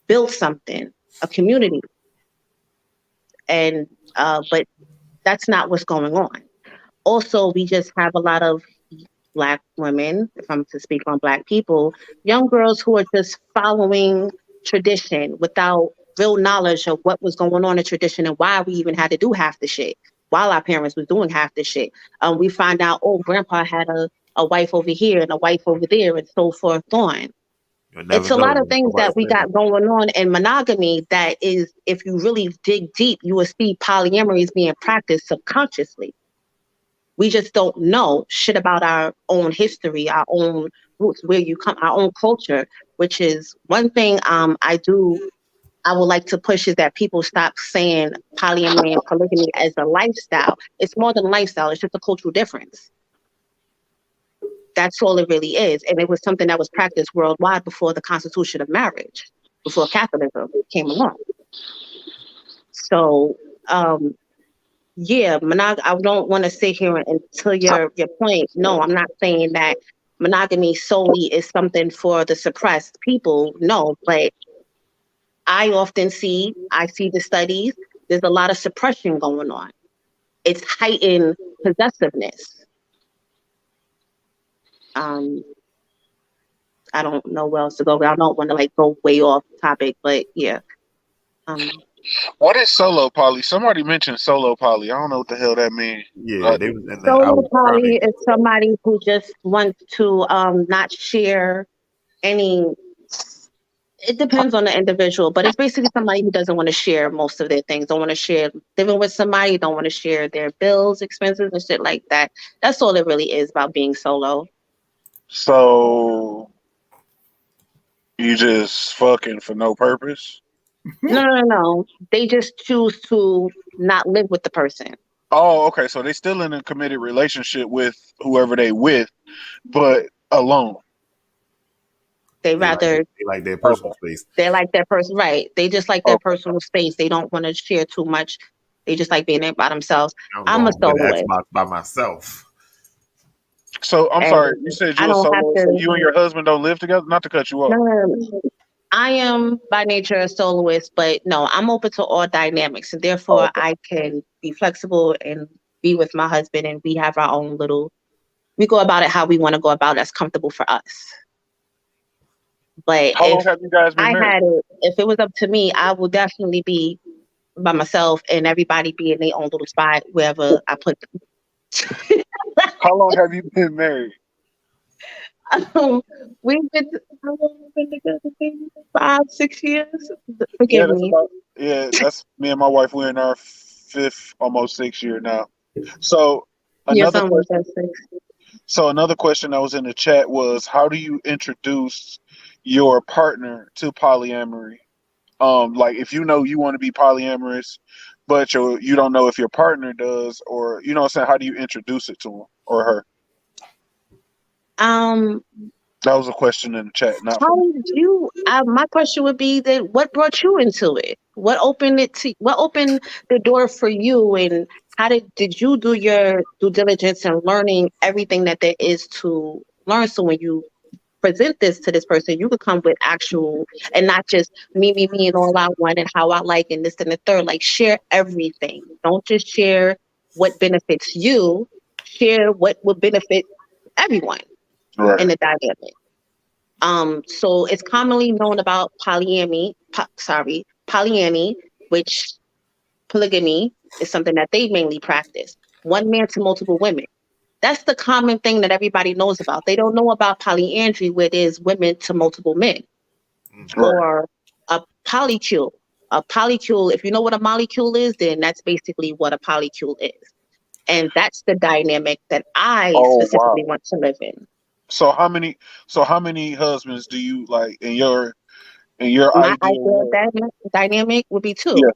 built something, a community. And but that's not what's going on. Also, we just have a lot of Black women, if I'm to speak on Black people, young girls who are just following tradition without real knowledge of what was going on in tradition and why we even had to do half the shit while our parents was doing half the shit. We find out, oh, grandpa had a wife over here and a wife over there, and so forth on. It's a lot of things that we got going on in monogamy that is, if you really dig deep, you will see polyamory is being practiced subconsciously. We just don't know shit about our own history, our own roots, where you come, our own culture, which is one thing I would like to push, is that people stop saying polyamory and polygamy as a lifestyle. It's more than a lifestyle. It's just a cultural difference. That's all it really is. And it was something that was practiced worldwide before the Constitution of Marriage, before capitalism came along. So, yeah, I don't want to sit here until your point. No, I'm not saying that monogamy solely is something for the suppressed people. No, but I see the studies, there's a lot of suppression going on. It's heightened possessiveness. I don't know where else to go, but I don't want to go way off topic, but yeah. What is solo poly? Somebody mentioned solo poly. I don't know what the hell that means. Yeah, solo poly is somebody who just wants to not share any. It depends on the individual, but it's basically somebody who doesn't want to share most of their things. Don't want to share living with somebody. Don't want to share their bills, expenses, and shit like that. That's all it really is about being solo. So you just fucking for no purpose? No. They just choose to not live with the person. Oh, okay. So they still in a committed relationship with whoever they with, but alone. They rather like their personal space. They like their person, right? They just like their personal space. They don't want to share too much. They just like being there by themselves. I'm a soloist. Xbox by myself. So I'm And sorry, you said I you're a don't have solo, so to. you and your husband don't live together? Not to cut you off. No, I am by nature a soloist, but no, I'm open to all dynamics, and Oh, therefore I can be flexible and be with my husband, and we have our own little. We go about it how we want to go about it. That's comfortable for us. But how long have you guys been married? if it was up to me, I would definitely be by myself, and everybody be in their own little spot wherever I put them. How long have you been married? We've been how long have we been together? 5, 6 years. Yeah, Forgive me. that's me and my wife. We're in our fifth, almost 6 year now. So Yeah, another something like question. that. 6. So another question that was in the chat was, how do you introduce your partner to polyamory? Like if you know you want to be polyamorous, but you don't know if your partner does, or you know what I'm saying, how do you introduce it to him or her? Um, That was a question in the chat, not for me. how did you? My question would be that what brought you into it? What opened it to? What opened the door for you? And how did you do your due diligence and learning everything that there is to learn? So when you present this to this person, you could come with actual and not just me, and all I want and how I like and this and the third. Like share everything. Don't just share what benefits you. Share what would benefit everyone Right. in the dynamic. So it's commonly known about polyamory, which polygamy is something that they mainly practice. One man to multiple women. That's the common thing that everybody knows about. They don't know about polyandry, where there's women to multiple men, Right. or a polycule. A polycule, if you know what a molecule is, then that's basically what a polycule is. And that's the dynamic that I Oh wow. specifically want to live in. So how many husbands do you like in your My ideal ideal world? dynamic would be Yeah, 2.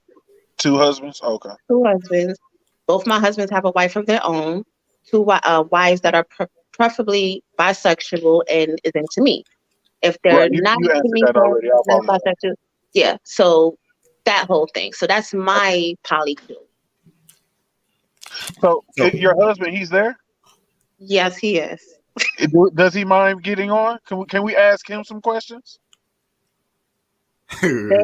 two husbands. Okay. 2 husbands. Both my husbands have a wife of their own. 2 wives that are preferably bisexual and is into me. If Right. they're You not you into answered me, that already. I they're apologize. bisexual. Yeah. So that whole thing. So that's my polycule. So So your husband, he's there. Yes, he is. Does he mind getting on? Can we ask him some questions? They,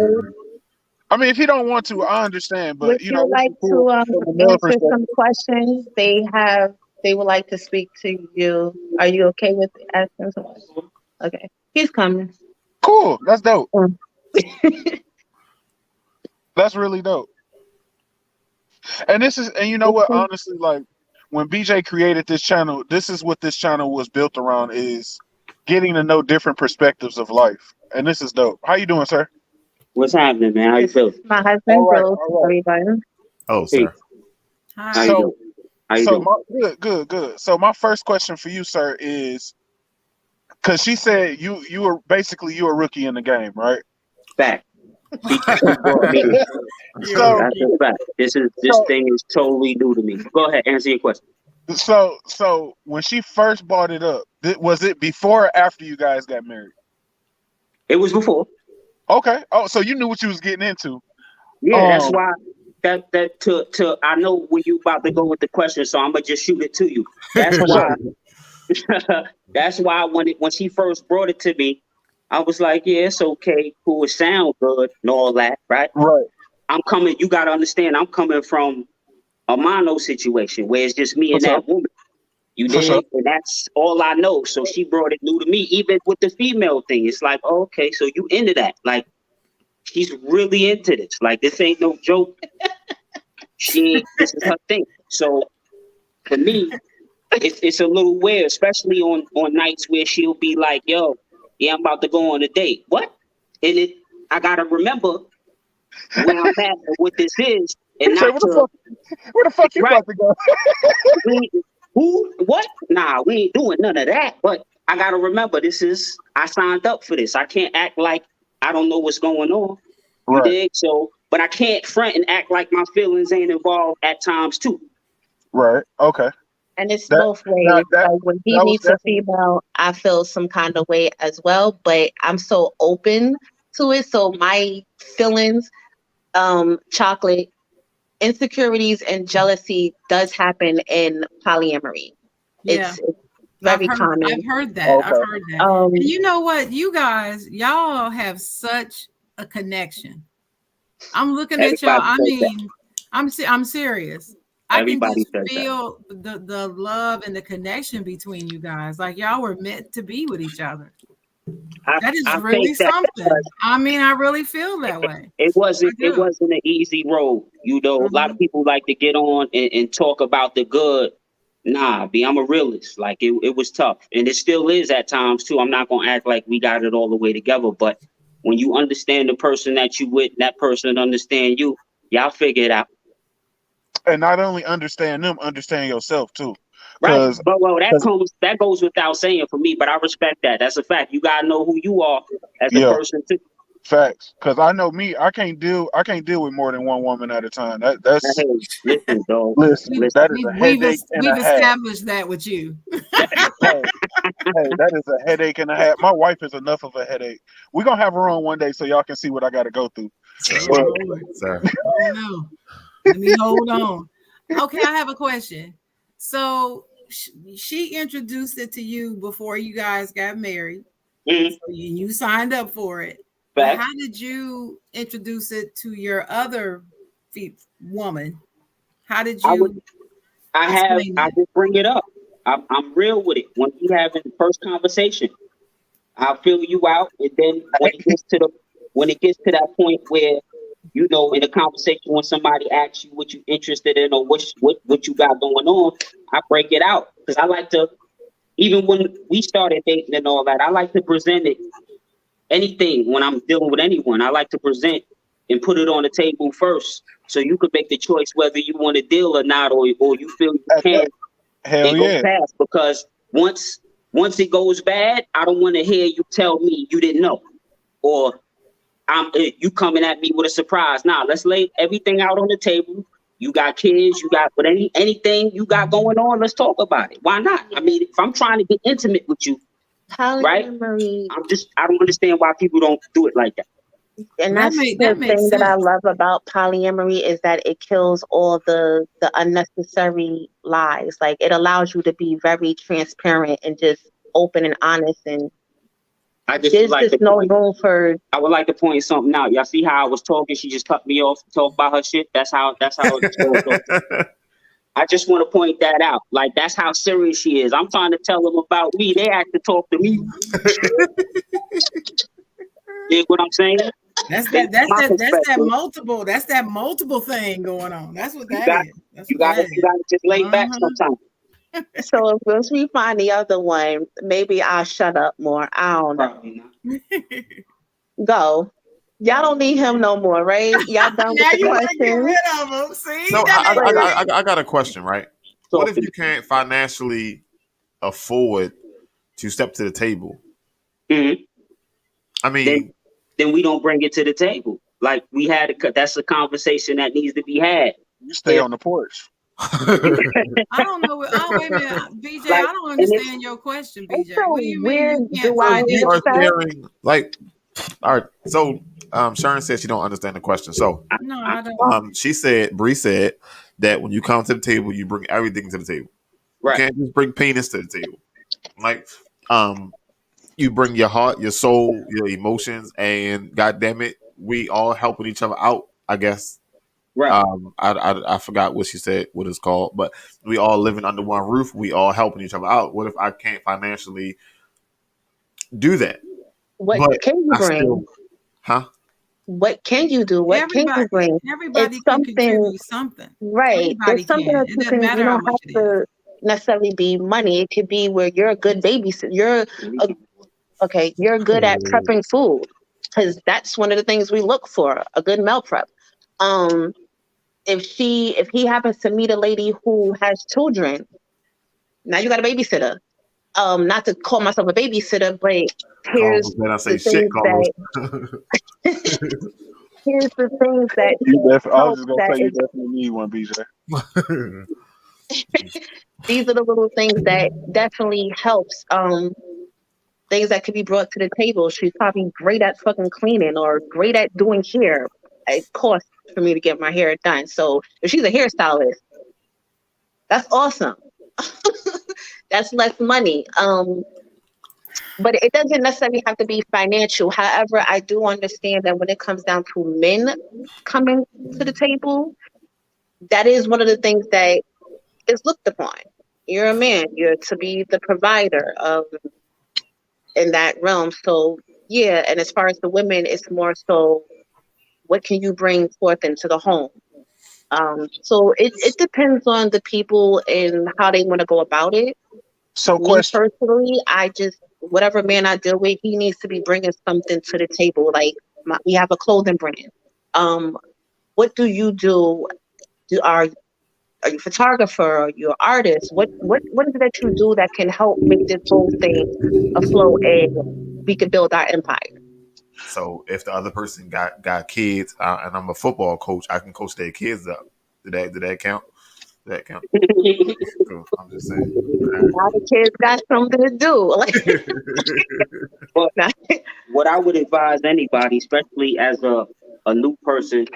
I mean, if he don't want to, I understand. would But you this like is cool to from the male answer some perspective. questions? They would like to speak to you. Are you okay with asking some questions? Okay. He's coming. Cool. That's dope. Mm. That's really dope. And you know what? Honestly, like when BJ created this channel, this is what this channel was built around: is getting to know different perspectives of life. And this is dope. How you doing, sir? What's happening, man? How you feeling? My All husband, right. Joe, All right. everybody. oh, Hey, sir. Hi. how you doing? So, How you so doing? good. So my first question for you, sir, is because she said you were basically you a rookie in the game, right? Fact. She brought me in. You're a So That's rookie. a fact. This so thing is totally new to me. Go ahead, answer your question. so when she first brought it up, was it before or after you guys got married? It was before. Okay. Oh, so you knew what you was getting into. Yeah, that's Um. why that to I know when you about to go with the question, so I'm gonna just shoot it to you. That's For sure. why that's why when she first brought it to me, I was like, yeah, it's okay, cool, it sound good and all that, right? Right. I'm coming, you gotta understand, I'm coming from a mono situation where it's just me For and sure. that woman. You For sure. dig? And that's all I know. So she brought it new to me, even with the female thing. It's like, oh, okay, so you into that. Like, she's really into this. Like, this ain't no joke. This is her thing. So for me, it's a little weird, especially on nights where she'll be like, yo, yeah, I'm about to go on a date. What? And I gotta remember where I'm at and what this is, and He said, not to where the fuck you right. about to go? We who what? Nah, we ain't doing none of that. But I gotta remember, I signed up for this. I can't act like I don't know what's going on. You Right. dig? So, but I can't front and act like my feelings ain't involved at times too. Right. Okay. And it's That both ways. that Like when he that was meets a definitely female, I feel some kind of way as well, but I'm so open to it. So my feelings, chocolate, insecurities, and jealousy does happen in polyamory. Yeah. It's Very common. I've heard that. Okay. I've heard that. And you know what? You guys, y'all have such a connection. I'm looking at y'all. I mean, I'm serious. Everybody I can just feel the love and the connection between you guys. Like y'all were meant to be with each other. That is really something. I mean, I really feel that way. It wasn't an easy road. You know, a lot of people like to get on and talk about the good. Nah, I'm a realist. Like it was tough. And it still is at times too. I'm not gonna act like we got it all the way together, but when you understand the person that you with, that person understand you, y'all figure it out. And not only understand them, understand yourself too. Right. But that goes without saying for me, but I respect that. That's a fact. You gotta know who you are as a person too. Facts. Because I know me, I can't deal with more than one woman at a time. That's listen, dog. Listen, that is a headache and a half. We've established that with you. Hey, that is a headache and a half. My wife is enough of a headache. We're gonna have her on one day so y'all can see what I gotta go through. Oh, no. Let me hold on. Okay, I have a question. So she introduced it to you before you guys got married. So you signed up for it. But how did you introduce it to your other woman? How did you? I just bring it up. I'm real with it. When we having the first conversation, I'll fill you out, and then when it gets to that point where, you know, in a conversation when somebody asks you what you're interested in or what you got going on, I break it out because I like to. Even when we started dating and all that, I like to present it. Anything when I'm dealing with anyone, I like to present and put it on the table first, so you could make the choice whether you want to deal or not, or you feel you can. Hell yeah! Go past, because once it goes bad, I don't want to hear you tell me you didn't know, or you coming at me with a surprise. Nah, let's lay everything out on the table. You got kids, you got anything you got going on. Let's talk about it. Why not? I mean, if I'm trying to get intimate with you. Polyamory. Right? I don't understand why people don't do it like that. And that's the thing that I love about polyamory is that it kills all the unnecessary lies. Like it allows you to be very transparent and just open and honest, and there's just no room for. I would like to point something out. Y'all see how I was talking? She just cut me off to talk about her shit. That's how it's going. I just want to point that out. Like, that's how serious she is. I'm trying to tell them about me. They have to talk to me. You know what I'm saying? That's that multiple thing going on. That's what that is. You gotta just lay back sometimes. So once we find the other one, maybe I'll shut up more. I don't know. Go. Y'all don't need him no more, right? Y'all done with the question. Get rid of him. See? So I got a question, right? What if you can't financially afford to step to the table? Mm-hmm. I mean, then we don't bring it to the table. Like that's a conversation that needs to be had. You stay on the porch. I don't know. Oh, wait a minute, BJ. I don't understand your question, BJ. What do you mean you can't find like, all right. So Sharon said she don't understand the question. So no, I don't. Bree said that when you come to the table, you bring everything to the table. Right. You can't just bring penis to the table. Like, you bring your heart, your soul, your emotions, and God damn it, we all helping each other out, I guess. Right. I forgot what she said, what it's called, but we all living under one roof. We all helping each other out. What if I can't financially do that? What can you bring? What can you do? What can you bring? Everybody can contribute something. Right. There's something that you can. You don't have to necessarily be money. It could be where you're a good babysitter. You're good at prepping food, because that's one of the things we look for, a good meal prep. If he happens to meet a lady who has children, now you got a babysitter. Not to call myself a babysitter, but here's the things that I was just gonna say you definitely need one, BJ. These are the little things that definitely helps. Things that could be brought to the table. She's probably great at fucking cleaning or great at doing hair. It costs for me to get my hair done. So if she's a hairstylist, that's awesome. That's less money. But it doesn't necessarily have to be financial. However, I do understand that when it comes down to men coming to the table, that is one of the things that is looked upon. You're a man. You're to be the provider of in that realm. So yeah, and as far as the women, it's more so what can you bring forth into the home. So it depends on the people and how they want to go about it. So, Me question. personally, I just whatever man I deal with, he needs to be bringing something to the table. Like we have a clothing brand. What do you do? Are you a photographer? Are you an artist? What is it that you do that can help make this whole thing afloat and we can build our empire? So if the other person got kids and I'm a football coach, I can coach their kids up. Did that count? Did that count? Cool. I'm just saying. Now the kids got something to do. But what I would advise anybody, especially as a new person,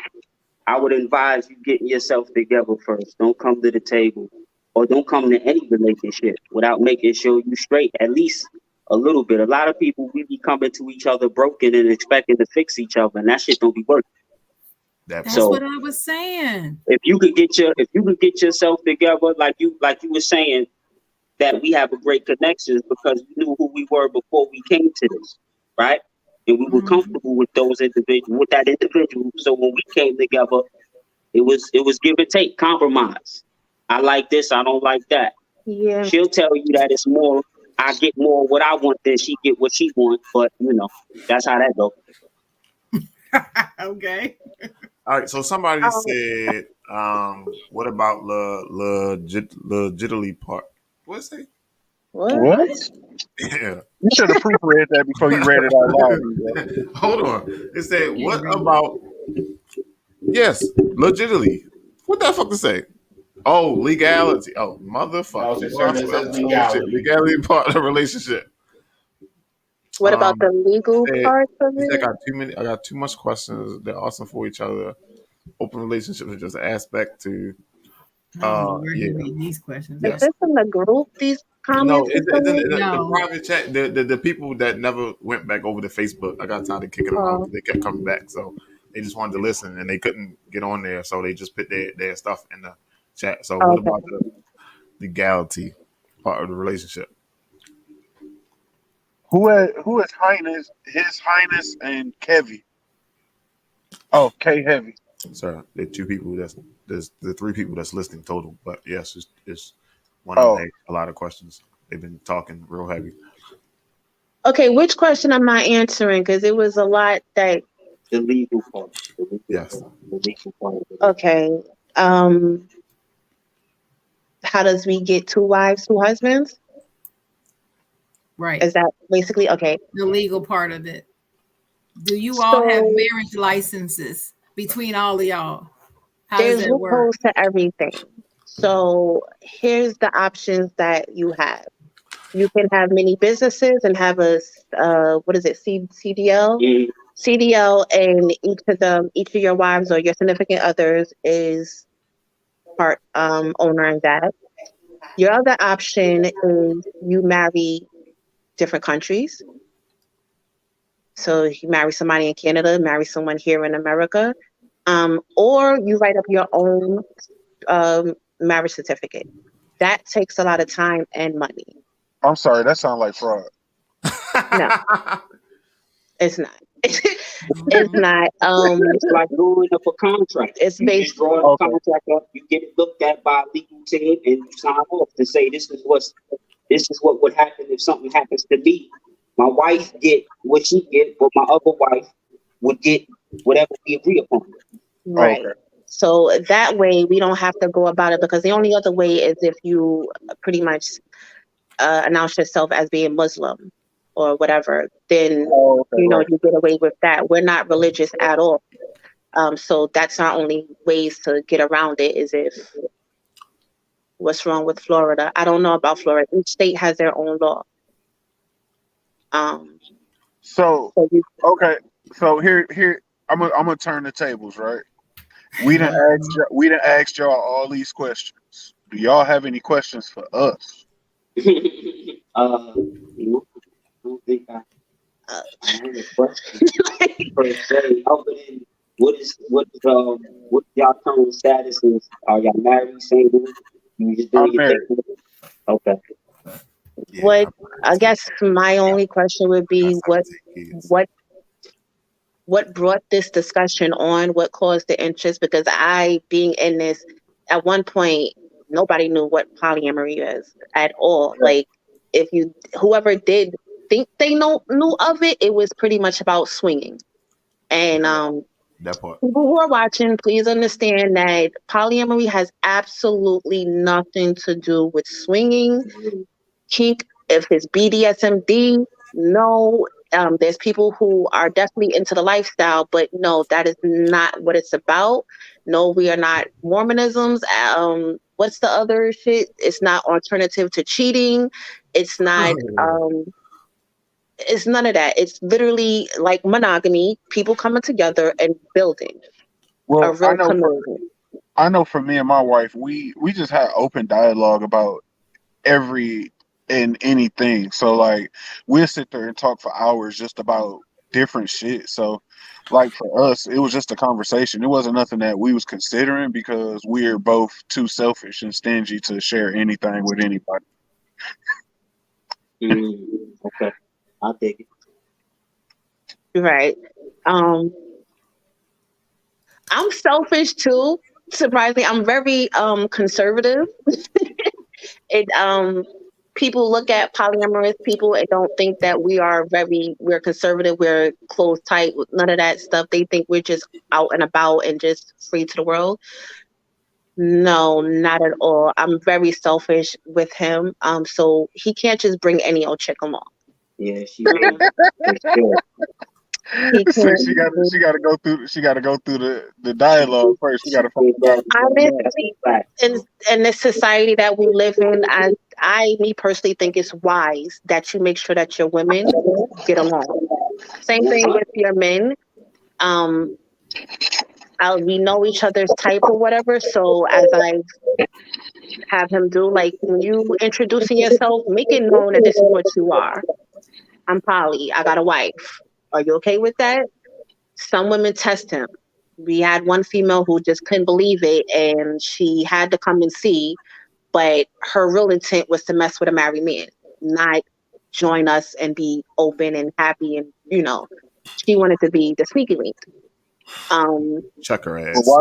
I would advise you getting yourself together first. Don't come to the table or don't come to any relationship without making sure you straight at least a little bit. A lot of people, we be coming to each other broken and expecting to fix each other, and that shit don't be working. That's what I was saying. If you could get yourself together, like you were saying, that we have a great connections because we knew who we were before we came to this, right? And we were comfortable with those individuals, with that individual. So when we came together, it was give and take, compromise. I like this, I don't like that. Yeah. She'll tell you that it's more, I get more what I want than she get what she wants, but that's how that goes. Okay. All right, so somebody said, what about legitimately part? What's it? What? Yeah. You should have proofread that before you read it out loud. Hold on. It said, what about, yes, legitimately. What the fuck to say? Oh, legality. Oh, motherfucker. Legality part of the relationship. What about the legal part of it? I got too much questions. They're awesome for each other. Open relationships are just an aspect to. These questions. Is this in the group? These comments? No, it's in the private chat. The people that never went back over to Facebook, I got tired of kicking them out because they kept coming back. So they just wanted to listen and they couldn't get on there. So they just put their stuff in the chat. So what about the legality part of the relationship? Who is Highness? His Highness and Kevy. Oh, K Heavy. Sorry, the two people there's the three people that's listening total. But yes, it's one of them. A lot of questions. They've been talking real heavy. Okay, which question am I answering? Because it was a lot that the legal part. Yes. The legal part. Okay. How does we get 2 wives, 2 husbands? Right. Is that basically okay? The legal part of it. Do you all have marriage licenses between all of y'all? How does that work? There's loopholes to everything. So here's the options that you have. You can have many businesses and have a CDL? Mm-hmm. CDL, and each of your wives or your significant others is part owner in that. Your other option is you marry different countries. So you marry somebody in Canada, marry someone here in America, or you write up your own marriage certificate. That takes a lot of time and money. I'm sorry, that sounds like fraud. No, it's not. It's not. It's like drawing up a contract. It's based on a contract up. You get it looked at by a legal team, and you sign off to say this is what would happen if something happens to me. My wife get what she get, but my other wife would get whatever we agree upon. Right. Okay. So that way we don't have to go about it, because the only other way is if you pretty much announce yourself as being Muslim or whatever, then you get away with that. We're not religious at all. So that's our only ways to get around it is if what's wrong with Florida? I don't know about Florida. Each state has their own law. So here I'm gonna turn the tables, right? We done asked y'all all these questions. Do y'all have any questions for us? I don't think I have a question per se. Other than what y'all current status is? Are y'all married, single? You just I'm doing your thing? married. Okay. Yeah, What I'm I guess my only question would got be 17 kids. what brought this discussion on? What caused the interest? Because I, being in this, at one point, nobody knew what polyamory is at all. Like, if you, whoever did think they knew of it, it was pretty much about swinging. And That part. people who are watching, please understand that polyamory has absolutely nothing to do with swinging, kink, if it's BDSMD, no. There's people who are definitely into the lifestyle, but no, that is not what it's about. No, we are not Mormonisms. What's the other shit? It's not alternative to cheating. It's not. It's none of that. It's literally like monogamy. People coming together and building a Well, real community. I know for me and my wife, we just had open dialogue about every and anything. So like we'll sit there and talk for hours just about different shit. So like for us, it was just a conversation. It wasn't nothing that we was considering because we're both too selfish and stingy to share anything with anybody. Okay. I'll take it. Right. Um, I'm selfish too. Surprisingly, I'm very conservative. It people look at polyamorous people and don't think that we're conservative, we're closed tight, none of that stuff. They think we're just out and about and just free to the world. No, not at all. I'm very selfish with him. So he can't just bring any old chick along. Yeah, she for sure. He So can't. she gotta go through the dialogue first. She gotta find out what's going on. Honestly, in this society that we live in, me personally think it's wise that you make sure that your women get along. Same thing with your men. Um, we know each other's type or whatever. So as I have him do, like when you introducing yourself, make it known that this is what you are. I'm Polly. I got a wife. Are you okay with that? Some women test him. We had one female who just couldn't believe it, and she had to come and see. But her real intent was to mess with a married man, not join us and be open and happy. And she wanted to be the sneaky link. Chuck her But ass.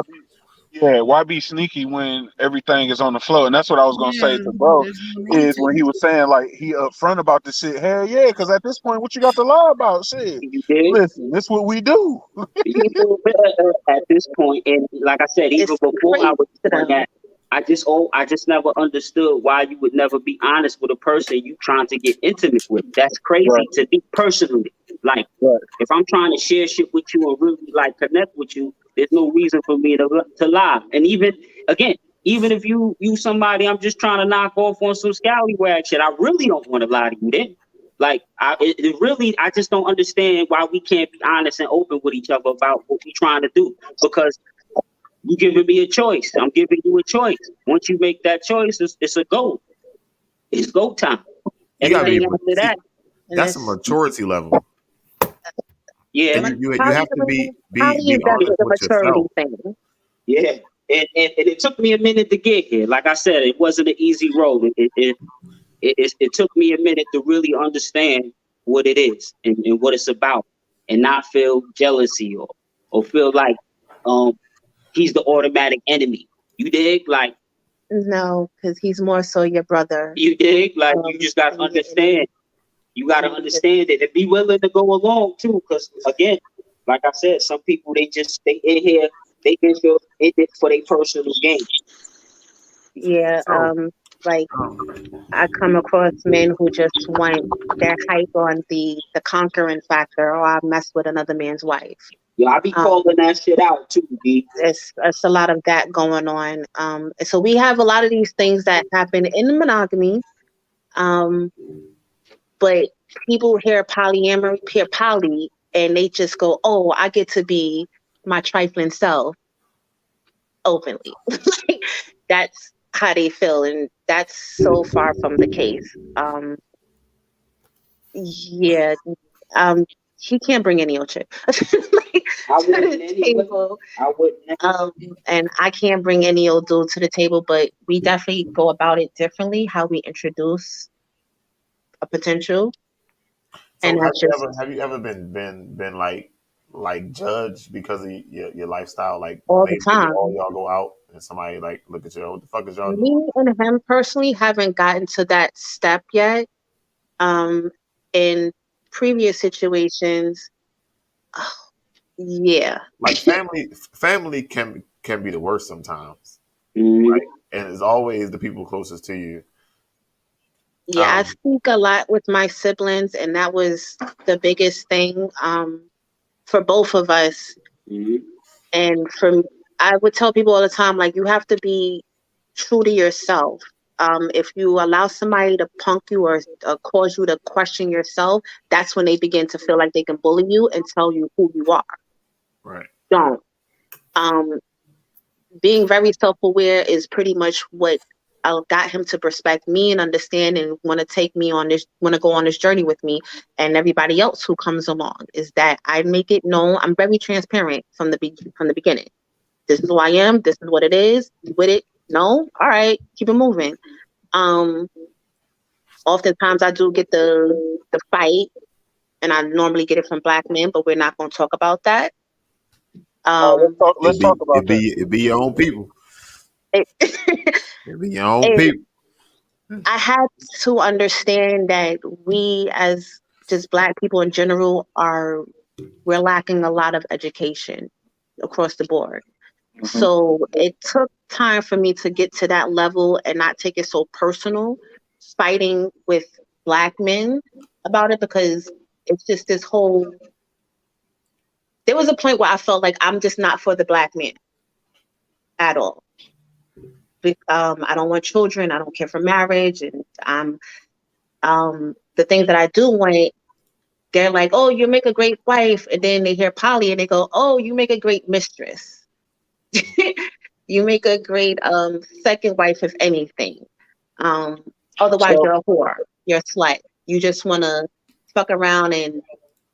why be sneaky when everything is on the floor? And that's what I was gonna say Yeah, to bro there's no need is when he to. was saying like he upfront about this shit. Hell yeah, because at this point, what you got to lie about? Shit, You did. listen, this what we do. At this point, and like I said, even It's before I crazy was to doing them. that, I just never understood why you would never be honest with a person you trying to get intimate with. That's Right, crazy to me personally. Like, right. if I'm trying to share shit with you and really like connect with you, there's no reason for me to lie. And again, even if you somebody I'm just trying to knock off on some scallywag shit, I really don't want to lie to you then. Like, it really, I just don't understand why we can't be honest and open with each other about what we're trying to do. Because you're giving me a choice. I'm giving you a choice. Once you make that choice, it's a go. It's go time. You gotta be. Everything after See, that, And that's a it's maturity level, yeah, and you Poly, have to poly be is definitely honest a with maturity yourself. thing. yeah. And it took me a minute to get here. Like I said, it wasn't an easy road. It took me a minute to really understand what it is and what it's about, and not feel jealousy or feel like um he's the automatic enemy. You dig? Like, No, because he's more so your brother. you dig? Like, you just gotta And your enemy. understand. You gotta understand it and be willing to go along too. Because again, like I said, some people they in here, they in it for their personal gain. Yeah, So, like um, I come across men who just want their hype on the conquering factor, or I mess with another man's wife. Yeah, I be Um, calling that shit out too, D. it's a lot of that going on. So we have a lot of these things that happen in monogamy. Um, but people hear poly, and they just go, "Oh, I get to be my trifling self openly." Like, that's how they feel, and that's so far from the case. Yeah, he can't bring any old shit like, to the table. I wouldn't. And I can't bring any old dude to the table, but we definitely go about it differently. How we introduce a potential, So and that's just have you ever been like judged because of your lifestyle? Like all the maybe all time. y'all go out and somebody like look at you, what the fuck is y'all doing? Me and him personally haven't gotten to that step yet. In previous situations, yeah. Like family can be the worst sometimes, Mm-hmm. and it's always the people closest to you. Yeah, I speak a lot with my siblings, and that was the biggest thing for both of us. Mm-hmm. And I would tell people all the time, like, you have to be true to yourself. If you allow somebody to punk you or cause you to question yourself, that's when they begin to feel like they can bully you and tell you who you are. Right. Don't. Being very self-aware is pretty much what got him to respect me and understand and want to go on this journey with me, and everybody else who comes along, is that I make it known. I'm very transparent from the beginning. This is who I am. This is what it is. You with it? No? All right. Keep it moving. Oftentimes I do get the fight, and I normally get it from black men, but we're not going to talk about that. Let's talk about that. It be your own people. It be your own people. I had to understand that we, as just black people in general, we're lacking a lot of education across the board. Mm-hmm. So it took time for me to get to that level and not take it so personal, fighting with black men about it, because it's just this whole. There was a point where I felt like I'm just not for the black man at all. I don't want children. I don't care for marriage, and the things that I do want, they're like, oh, you make a great wife, and then they hear poly and they go, oh, you make a great mistress. You make a great second wife, if anything. Otherwise, you're a whore. You're a slut. You just want to fuck around and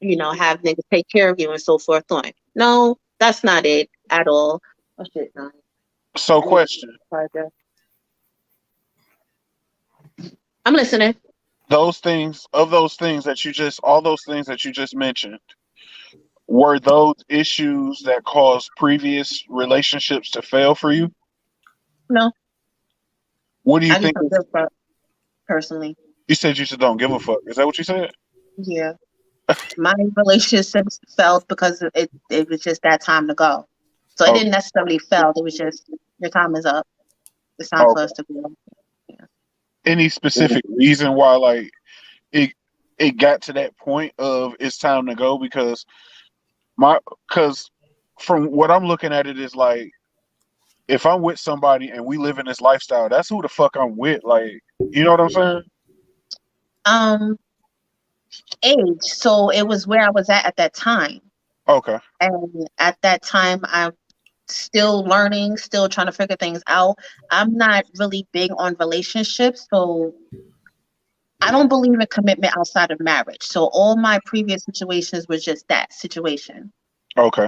have niggas take care of you and so forth on. No, that's not it at all. Oh shit, no. So, question. I'm listening. All those things that you just mentioned, were those issues that caused previous relationships to fail for you? No. What do you think? Personally, you said you just don't give a fuck. Is that what you said? Yeah. My relationships failed because it was just that time to go. So it didn't necessarily fail. It was just, your time is up. It's time for us to go. Yeah. Any specific reason why, like, it got to that point of it's time to go? Because from what I'm looking at it is like, if I'm with somebody and we live in this lifestyle, that's who the fuck I'm with. Like, you know what I'm saying? Age. So it was where I was at that time. Okay. And at that time, I'm still learning, still trying to figure things out. I'm not really big on relationships, so I don't believe in commitment outside of marriage. So all my previous situations were just that situation. Okay.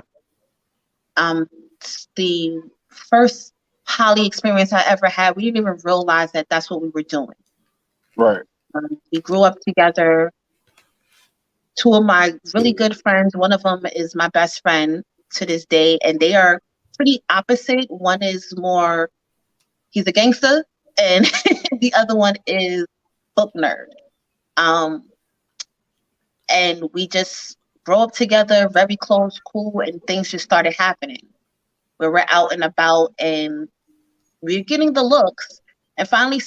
The first poly experience I ever had, we didn't even realize that that's what we were doing. Right. We grew up together. Two of my really good friends, one of them is my best friend to this day, and they are pretty opposite. One is more, he's a gangster, and the other one is book nerd. And we just grew up together, very close, cool, and things just started happening. We were out and about, and we were getting the looks. And finally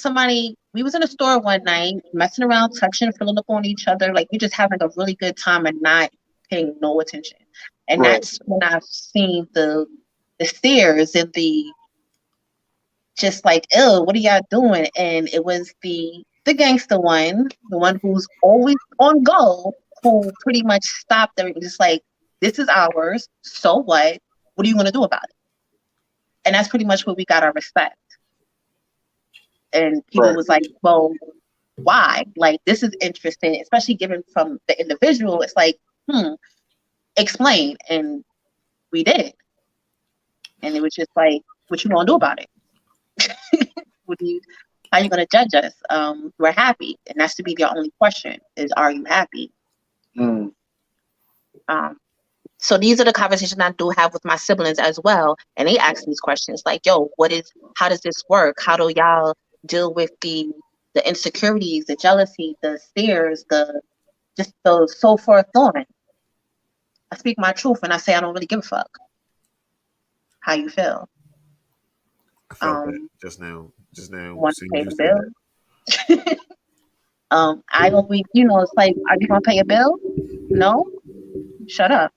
we was in a store one night, messing around, touching, filling up on each other. Like, we just having a really good time and not paying no attention. And that's when I've seen the stares and the just like, ew, what are y'all doing? And it was the gangster one, the one who's always on go, who pretty much stopped everything, just like, this is ours. So what? What are you going to do about it? And that's pretty much where we got our respect. And people was like, well, why? Like, this is interesting, especially given from the individual. It's like, explain. And we did. And it was just like, what you gonna do about it? How you gonna judge us? We're happy. And that's to be the only question is, are you happy? So these are the conversations I do have with my siblings as well. And they ask these questions like, yo, how does this work? How do y'all deal with the insecurities, the jealousy, the stares, the so forth on? I speak my truth and I say I don't really give a fuck how you feel. I felt that just now. Want to pay the bill? I always, it's like, are you gonna pay a bill? No? Shut up.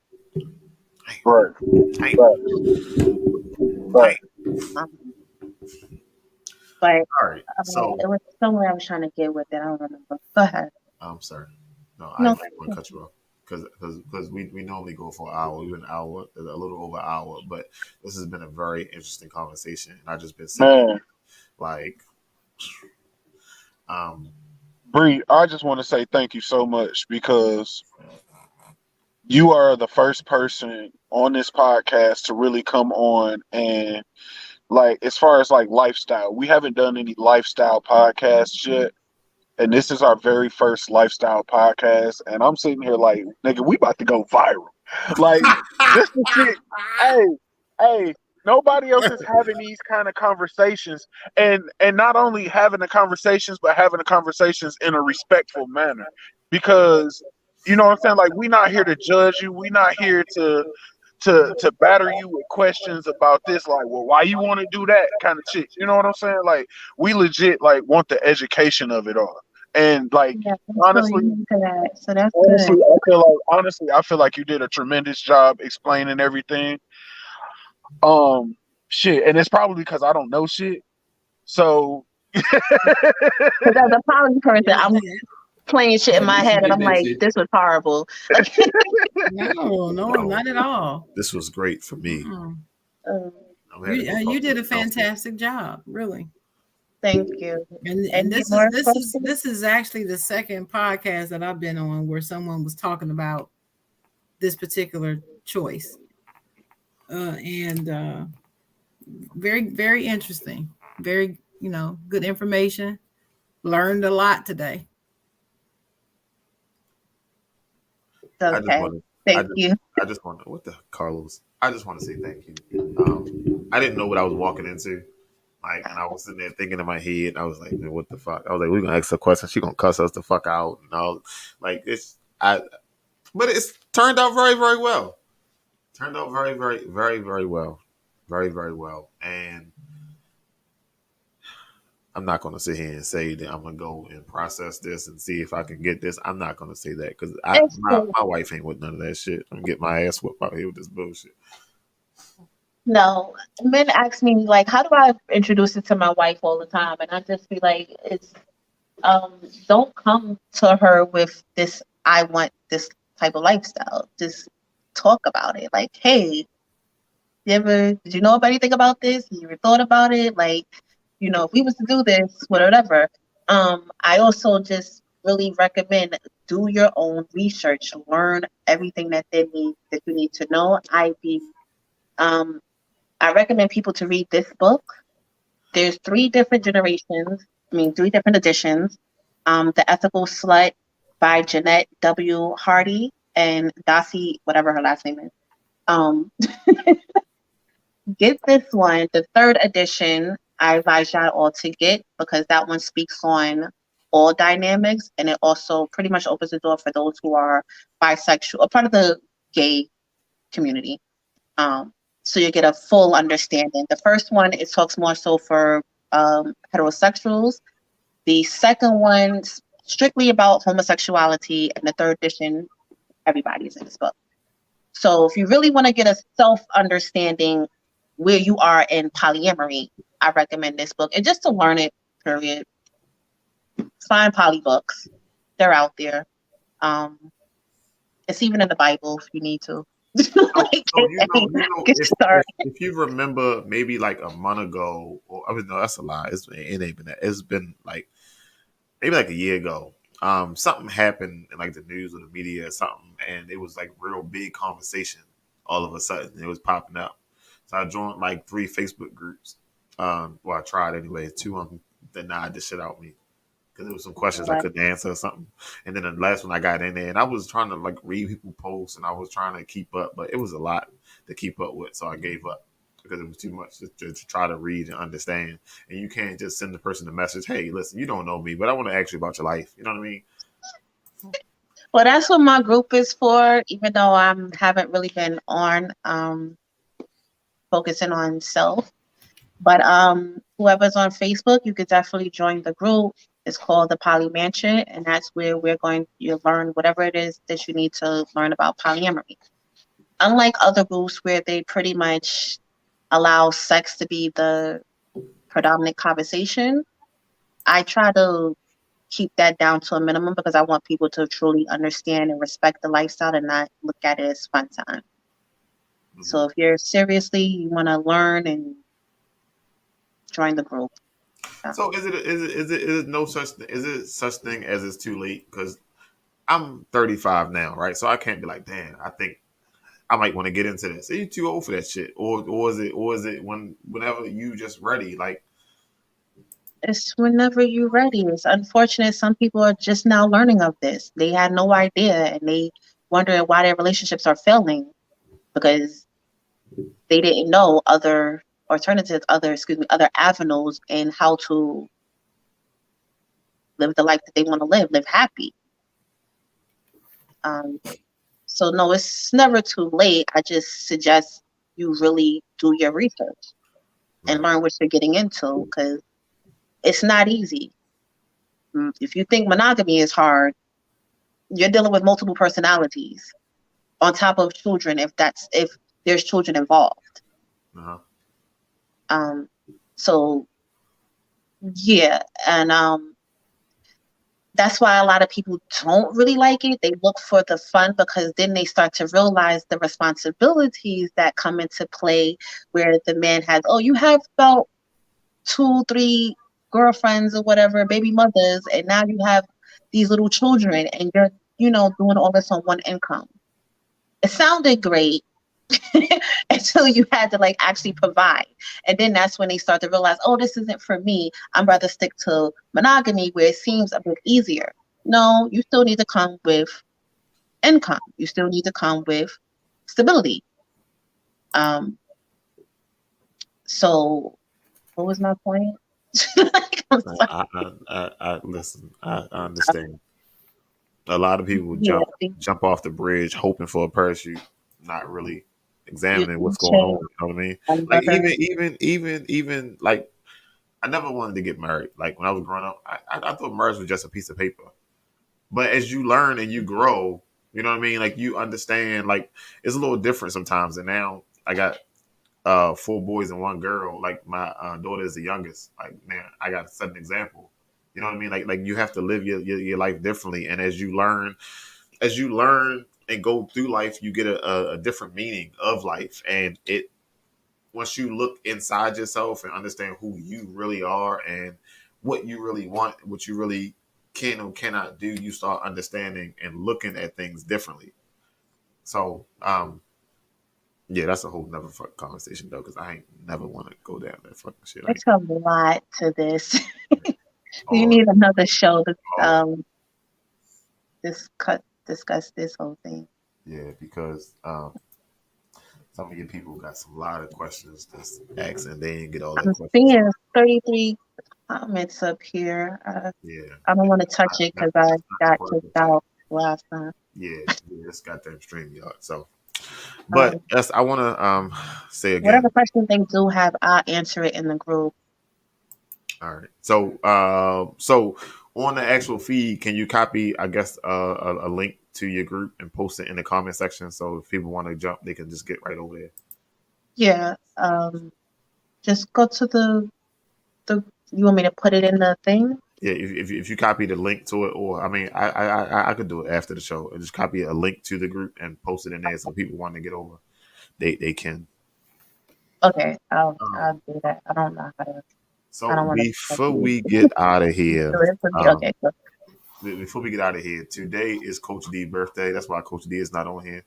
Right. But all right. So it was somewhere I was trying to get with it. I don't remember. Go ahead. I'm sorry. No, I didn't want to cut you off because we normally go for an hour, even an hour, a little over an hour. But this has been a very interesting conversation, and I just been saying, like, Bree, I just want to say thank you so much because you are the first person on this podcast to really come on and, like, as far as like lifestyle, we haven't done any lifestyle podcasts yet. And this is our very first lifestyle podcast. And I'm sitting here like, nigga, we about to go viral. Like, this is shit. Hey, nobody else is having these kind of conversations. And not only having the conversations, but having the conversations in a respectful manner. Because, you know what I'm saying? Like, we're not here to judge you. We're not here to batter you with questions about this, like, well, why you want to do that kind of shit. You know what I'm saying? Like, we legit like want the education of it all. And like, honestly, so that's good. I feel like you did a tremendous job explaining everything. Shit, and it's probably because I don't know shit. So, because as a poly person, I'm playing shit in my head, and I'm like, this was horrible. No, not at all. This was great for me. You did a fantastic job, really. Thank you. And this is actually the second podcast that I've been on where someone was talking about this particular choice, and very, very interesting. Very, good information. Learned a lot today. Okay. Thank you. I just want to, what the Carlos? I just want to say thank you. I didn't know what I was walking into. Like, and I was sitting there thinking in my head, I was like, man, what the fuck? I was like, we're gonna ask her a question, she gonna cuss us the fuck out, and all. Like, but it's turned out very, very well. Turned out very, very, very, very well, very, very well. And I'm not gonna sit here and say that I'm gonna go and process this and see if I can get this. I'm not gonna say that because my wife ain't with none of that shit. I'm gonna get my ass whooped out here with this bullshit. No, men ask me like, how do I introduce it to my wife all the time? And I just be like, it's don't come to her with this, I want this type of lifestyle. Just talk about it. Like, hey, did you know anything about this? You ever thought about it? Like, if we was to do this, whatever. I also just really recommend do your own research, learn everything that you need to know. I recommend people to read this book. There's 3 different generations. 3 different editions. The Ethical Slut by Jeanette W. Hardy and Dossie, whatever her last name is. Get this one, the 3rd edition. I advise y'all all to get because that one speaks on all dynamics, and it also pretty much opens the door for those who are bisexual or part of the gay community. So you get a full understanding. The first one, it talks more so for heterosexuals. The second one, strictly about homosexuality, and the 3rd edition, everybody's in this book. So if you really want to get a self-understanding where you are in polyamory, I recommend this book. And just to learn it, period. Find poly books. They're out there. It's even in the Bible if you need to. If you remember, maybe like a month ago, or I mean, no, that's a lie. It ain't been that. It's been like maybe like a year ago. Something happened in like the news or the media or something, and it was like real big conversation. All of a sudden, it was popping up. So I joined like 3 Facebook groups. Well, I tried anyway. 2 of them denied the shit out me because there was some questions I couldn't answer or something. And then the last one I got in there, and I was trying to like read people posts, and I was trying to keep up, but it was a lot to keep up with, so I gave up because it was too much to try to read and understand. And you can't just send the person a message, "Hey, listen, you don't know me, but I want to ask you about your life." You know what I mean? Well, that's what my group is for. Even though I haven't really been on focusing on self. But whoever's on Facebook, you could definitely join the group. It's called the Poly Mansion, and that's where you learn whatever it is that you need to learn about polyamory. Unlike other groups where they pretty much allow sex to be the predominant conversation, I try to keep that down to a minimum because I want people to truly understand and respect the lifestyle and not look at it as fun time. Mm-hmm. So if you want to learn and join the group. So is it no such is it such thing as it's too late? Because I'm 35 now, right? So I can't be like, damn, I think I might want to get into this. Are you too old for that shit? Or is it whenever you just ready? Like, it's whenever you're ready. It's unfortunate some people are just now learning of this. They had no idea and they wondering why their relationships are failing because they didn't know other avenues and how to live the life that they want to live happy. So no, it's never too late. I just suggest you really do your research and learn what you're getting into because it's not easy. If you think monogamy is hard, you're dealing with multiple personalities on top of children if there's children involved. So yeah, and that's why a lot of people don't really like it. They look for the fun because then they start to realize the responsibilities that come into play where the man has, you have about 2, 3 girlfriends or whatever, baby mothers, and now you have these little children and you're, doing all this on one income. It sounded great until you had to actually provide. And then that's when they start to realize, this isn't for me. I'm rather stick to monogamy where it seems a bit easier. No, you still need to come with income. You still need to come with stability. So what was my point? I listen. I understand. A lot of people jump off the bridge hoping for a parachute, not really examining what's going on. You know what I mean? Like even like I never wanted to get married. Like when I was growing up, I thought marriage was just a piece of paper. But as you learn and you grow, you know what I mean? Like you understand, like it's a little different sometimes. And now I got 4 boys and 1 girl. Like my daughter is the youngest. Like man, I got to set an example. You know what I mean? Like you have to live your life differently. And as you learn and go through life, you get a different meaning of life. And once you look inside yourself and understand who you really are and what you really want, what you really can or cannot do, you start understanding and looking at things differently. So, yeah, that's a whole nother fucking conversation though, because I ain't never want to go down that fucking shit. It's a lot to this. You need another show to discuss this whole thing. Yeah, because some of your people got some lot of questions to ask, and they didn't get all their questions. I'm seeing 33 comments up here. I don't want to touch it because I got kicked out last time. Yeah, it's got that StreamYard. So, but I want to say again, whatever questions they do have, I'll answer it in the group. All right. So on the actual feed, can you copy, I guess, a link to your group and post it in the comment section so if people want to jump, they can just get right over there? Yeah. Just go to the. You want me to put it in the thing? Yeah, if you copy the link to it, or I mean, I could do it after the show and just copy a link to the group and post it in there so people want to get over, they can. Okay, I'll do that. I don't know how to. I So don't want before to. we get out of here, Okay, so before we get out of here, today is Coach D's birthday. That's why Coach D is not on here.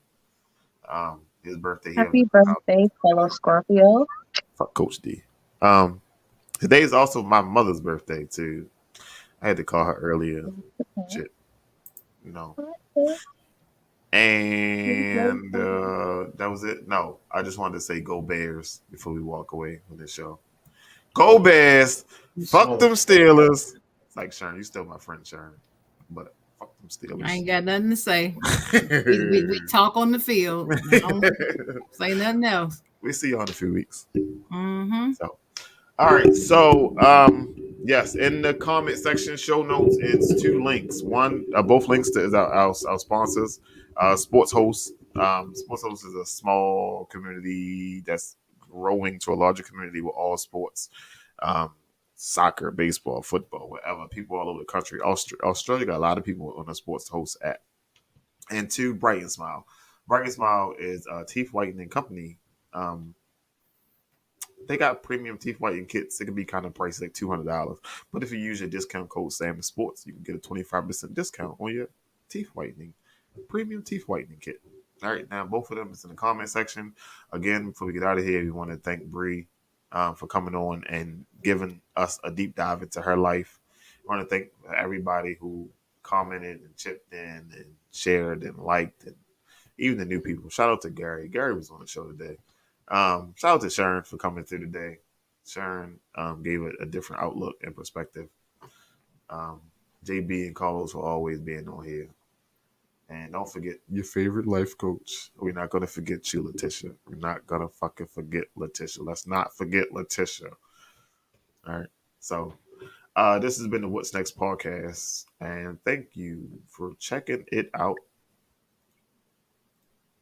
His birthday here. happy birthday, fellow Scorpio. Fuck Coach D. Um, Today is also my mother's birthday too. I had to call her earlier. Shit, you know. And that was it. No, I just wanted to say go Bears before we walk away from this show. Go Bears! Fuck them Steelers. It's like Sharon, you still my friend Sharon, but fuck them Steelers. I ain't got nothing to say. we talk on the field. Don't say nothing else. We see you in a few weeks. Mm-hmm. So, all right. So, yes, in the comment section, show notes, it's 2 links. One, both links to our sponsors, Sports Host. Sports Host is a small community that's growing to a larger community with all sports, soccer, baseball, football, whatever. People all over the country. Australia got a lot of people on the Sports Host app. And 2, Bright and Smile. Bright and Smile is a teeth whitening company. They got premium teeth whitening kits. It can be kind of pricey, like $200. But if you use your discount code Sam Sports, you can get a 25% discount on your teeth whitening, premium teeth whitening kit. All right, now both of them is in the comment section. Again, before we get out of here, we want to thank Bree for coming on and giving us a deep dive into her life. We want to thank everybody who commented and chipped in and shared and liked, and even the new people. Shout out to Gary. Gary was on the show today. Shout out to Sharon for coming through today. Sharon gave it a different outlook and perspective. JB and Carlos will always being on here. And don't forget your favorite life coach. We're not going to forget you, Letitia. We're not going to fucking forget Letitia. Let's not forget Letitia. All right. So this has been the What's Next podcast. And thank you for checking it out.